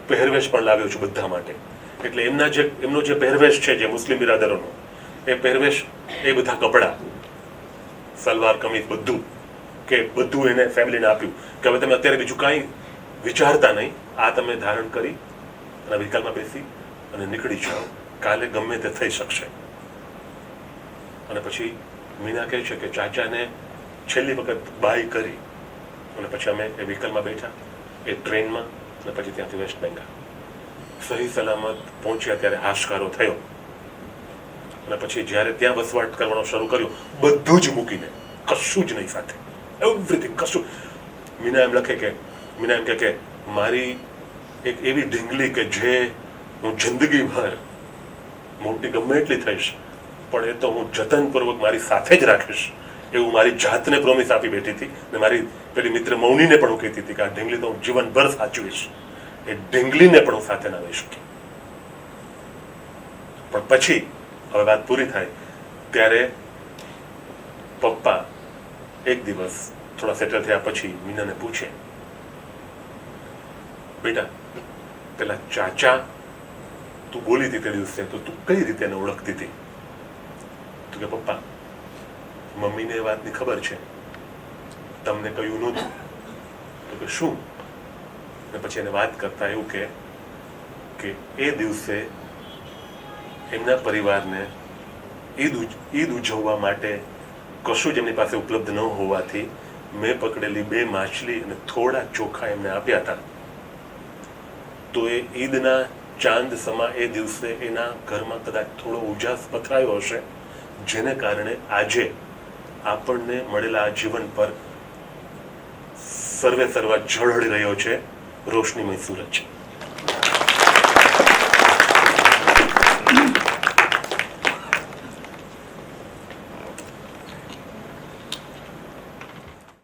પહેરવેશ પણ લાવ્યો છું બધા માટે. એટલે એમનો જે પહેરવેશ છે, જે મુસ્લિમ બિરાદરોનો એ પહેરવેશ, એ બધા કપડાં, સલવાર કમીઝ બધું, કે બધું એને ફેમિલીને આપ્યું કે હવે તમે અત્યારે બીજું કાંઈ વિચારતા નહીં, આ તમે ધારણ કરી અને વ્હીકલમાં બેસી અને નીકળી જાઓ, કાલે ગમે તે થઈ શકશે. અને પછી મીના કહે છે કે ચાચાને છેલ્લી વખત બાય કરી અને પછી અમે એ વ્હીકલમાં બેઠા, એ ટ્રેનમાં, અને પછી ત્યાંથી વેસ્ટ બેંગાલ સહી સલામત પહોંચ્યા. ત્યારે હાશકારો થયો અને પછી જ્યારે ત્યાં વસવાટ કરવાનો શરૂ કર્યો, બધું જ મૂકીને, કશું જ નહીં સાથે, એવરીથિંગ, કશું. મીના એમ લખે કે, મીના એમ કે મારી એક એવી ઢીંગલી કે જે હું જિંદગીભર મોટી ગમે એટલી થઈશ પણ એ તો હું જતનપૂર્વક મારી સાથે જ રાખીશ, એવું મારી જાતને પ્રોમિસ આપી બેઠી હતી. ને મારી પેલી મિત્ર મૌનીને પણ હું કહેતી હતી કે આ ઢીંગલી તો હું જીવનભર સાચવીશ. એ ઢીંગલીને પણ હું સાથે ના લઈ શકી. પણ પછી હવે વાત પૂરી થાય ત્યારે પપ્પા એક દિવસ થોડા સેટલ થયા પછી મીનાને પૂછે, બેટા પેલા ચાચા તું બોલી હતી તે દિવસે, તો તું કઈ રીતે એને ઓળખતી હતી? તો કે પપ્પા, મમ્મીને એ વાતની ખબર છે, તમને કહ્યું નહોતું. તો કે શું? ને પછી એને વાત કરતા એવું કે એ દિવસે એમના પરિવારને ઈદ ઉજવવા માટે કશું જ એમની પાસે ઉપલબ્ધ ન હોવાથી મેં પકડેલી 2 માછલી અને થોડા ચોખા એમને આપ્યા હતા. તો એ ઈદના ચાંદ સમા એ દિવસે એના ઘરમાં કદાચ થોડો ઉજાસ પથરાયો હશે, જેને કારણે આજે આપણને મળેલા આ જીવન પર સર્વે સર્વા ઝળહળી રહ્યો છે રોશનીમય સૂરજ.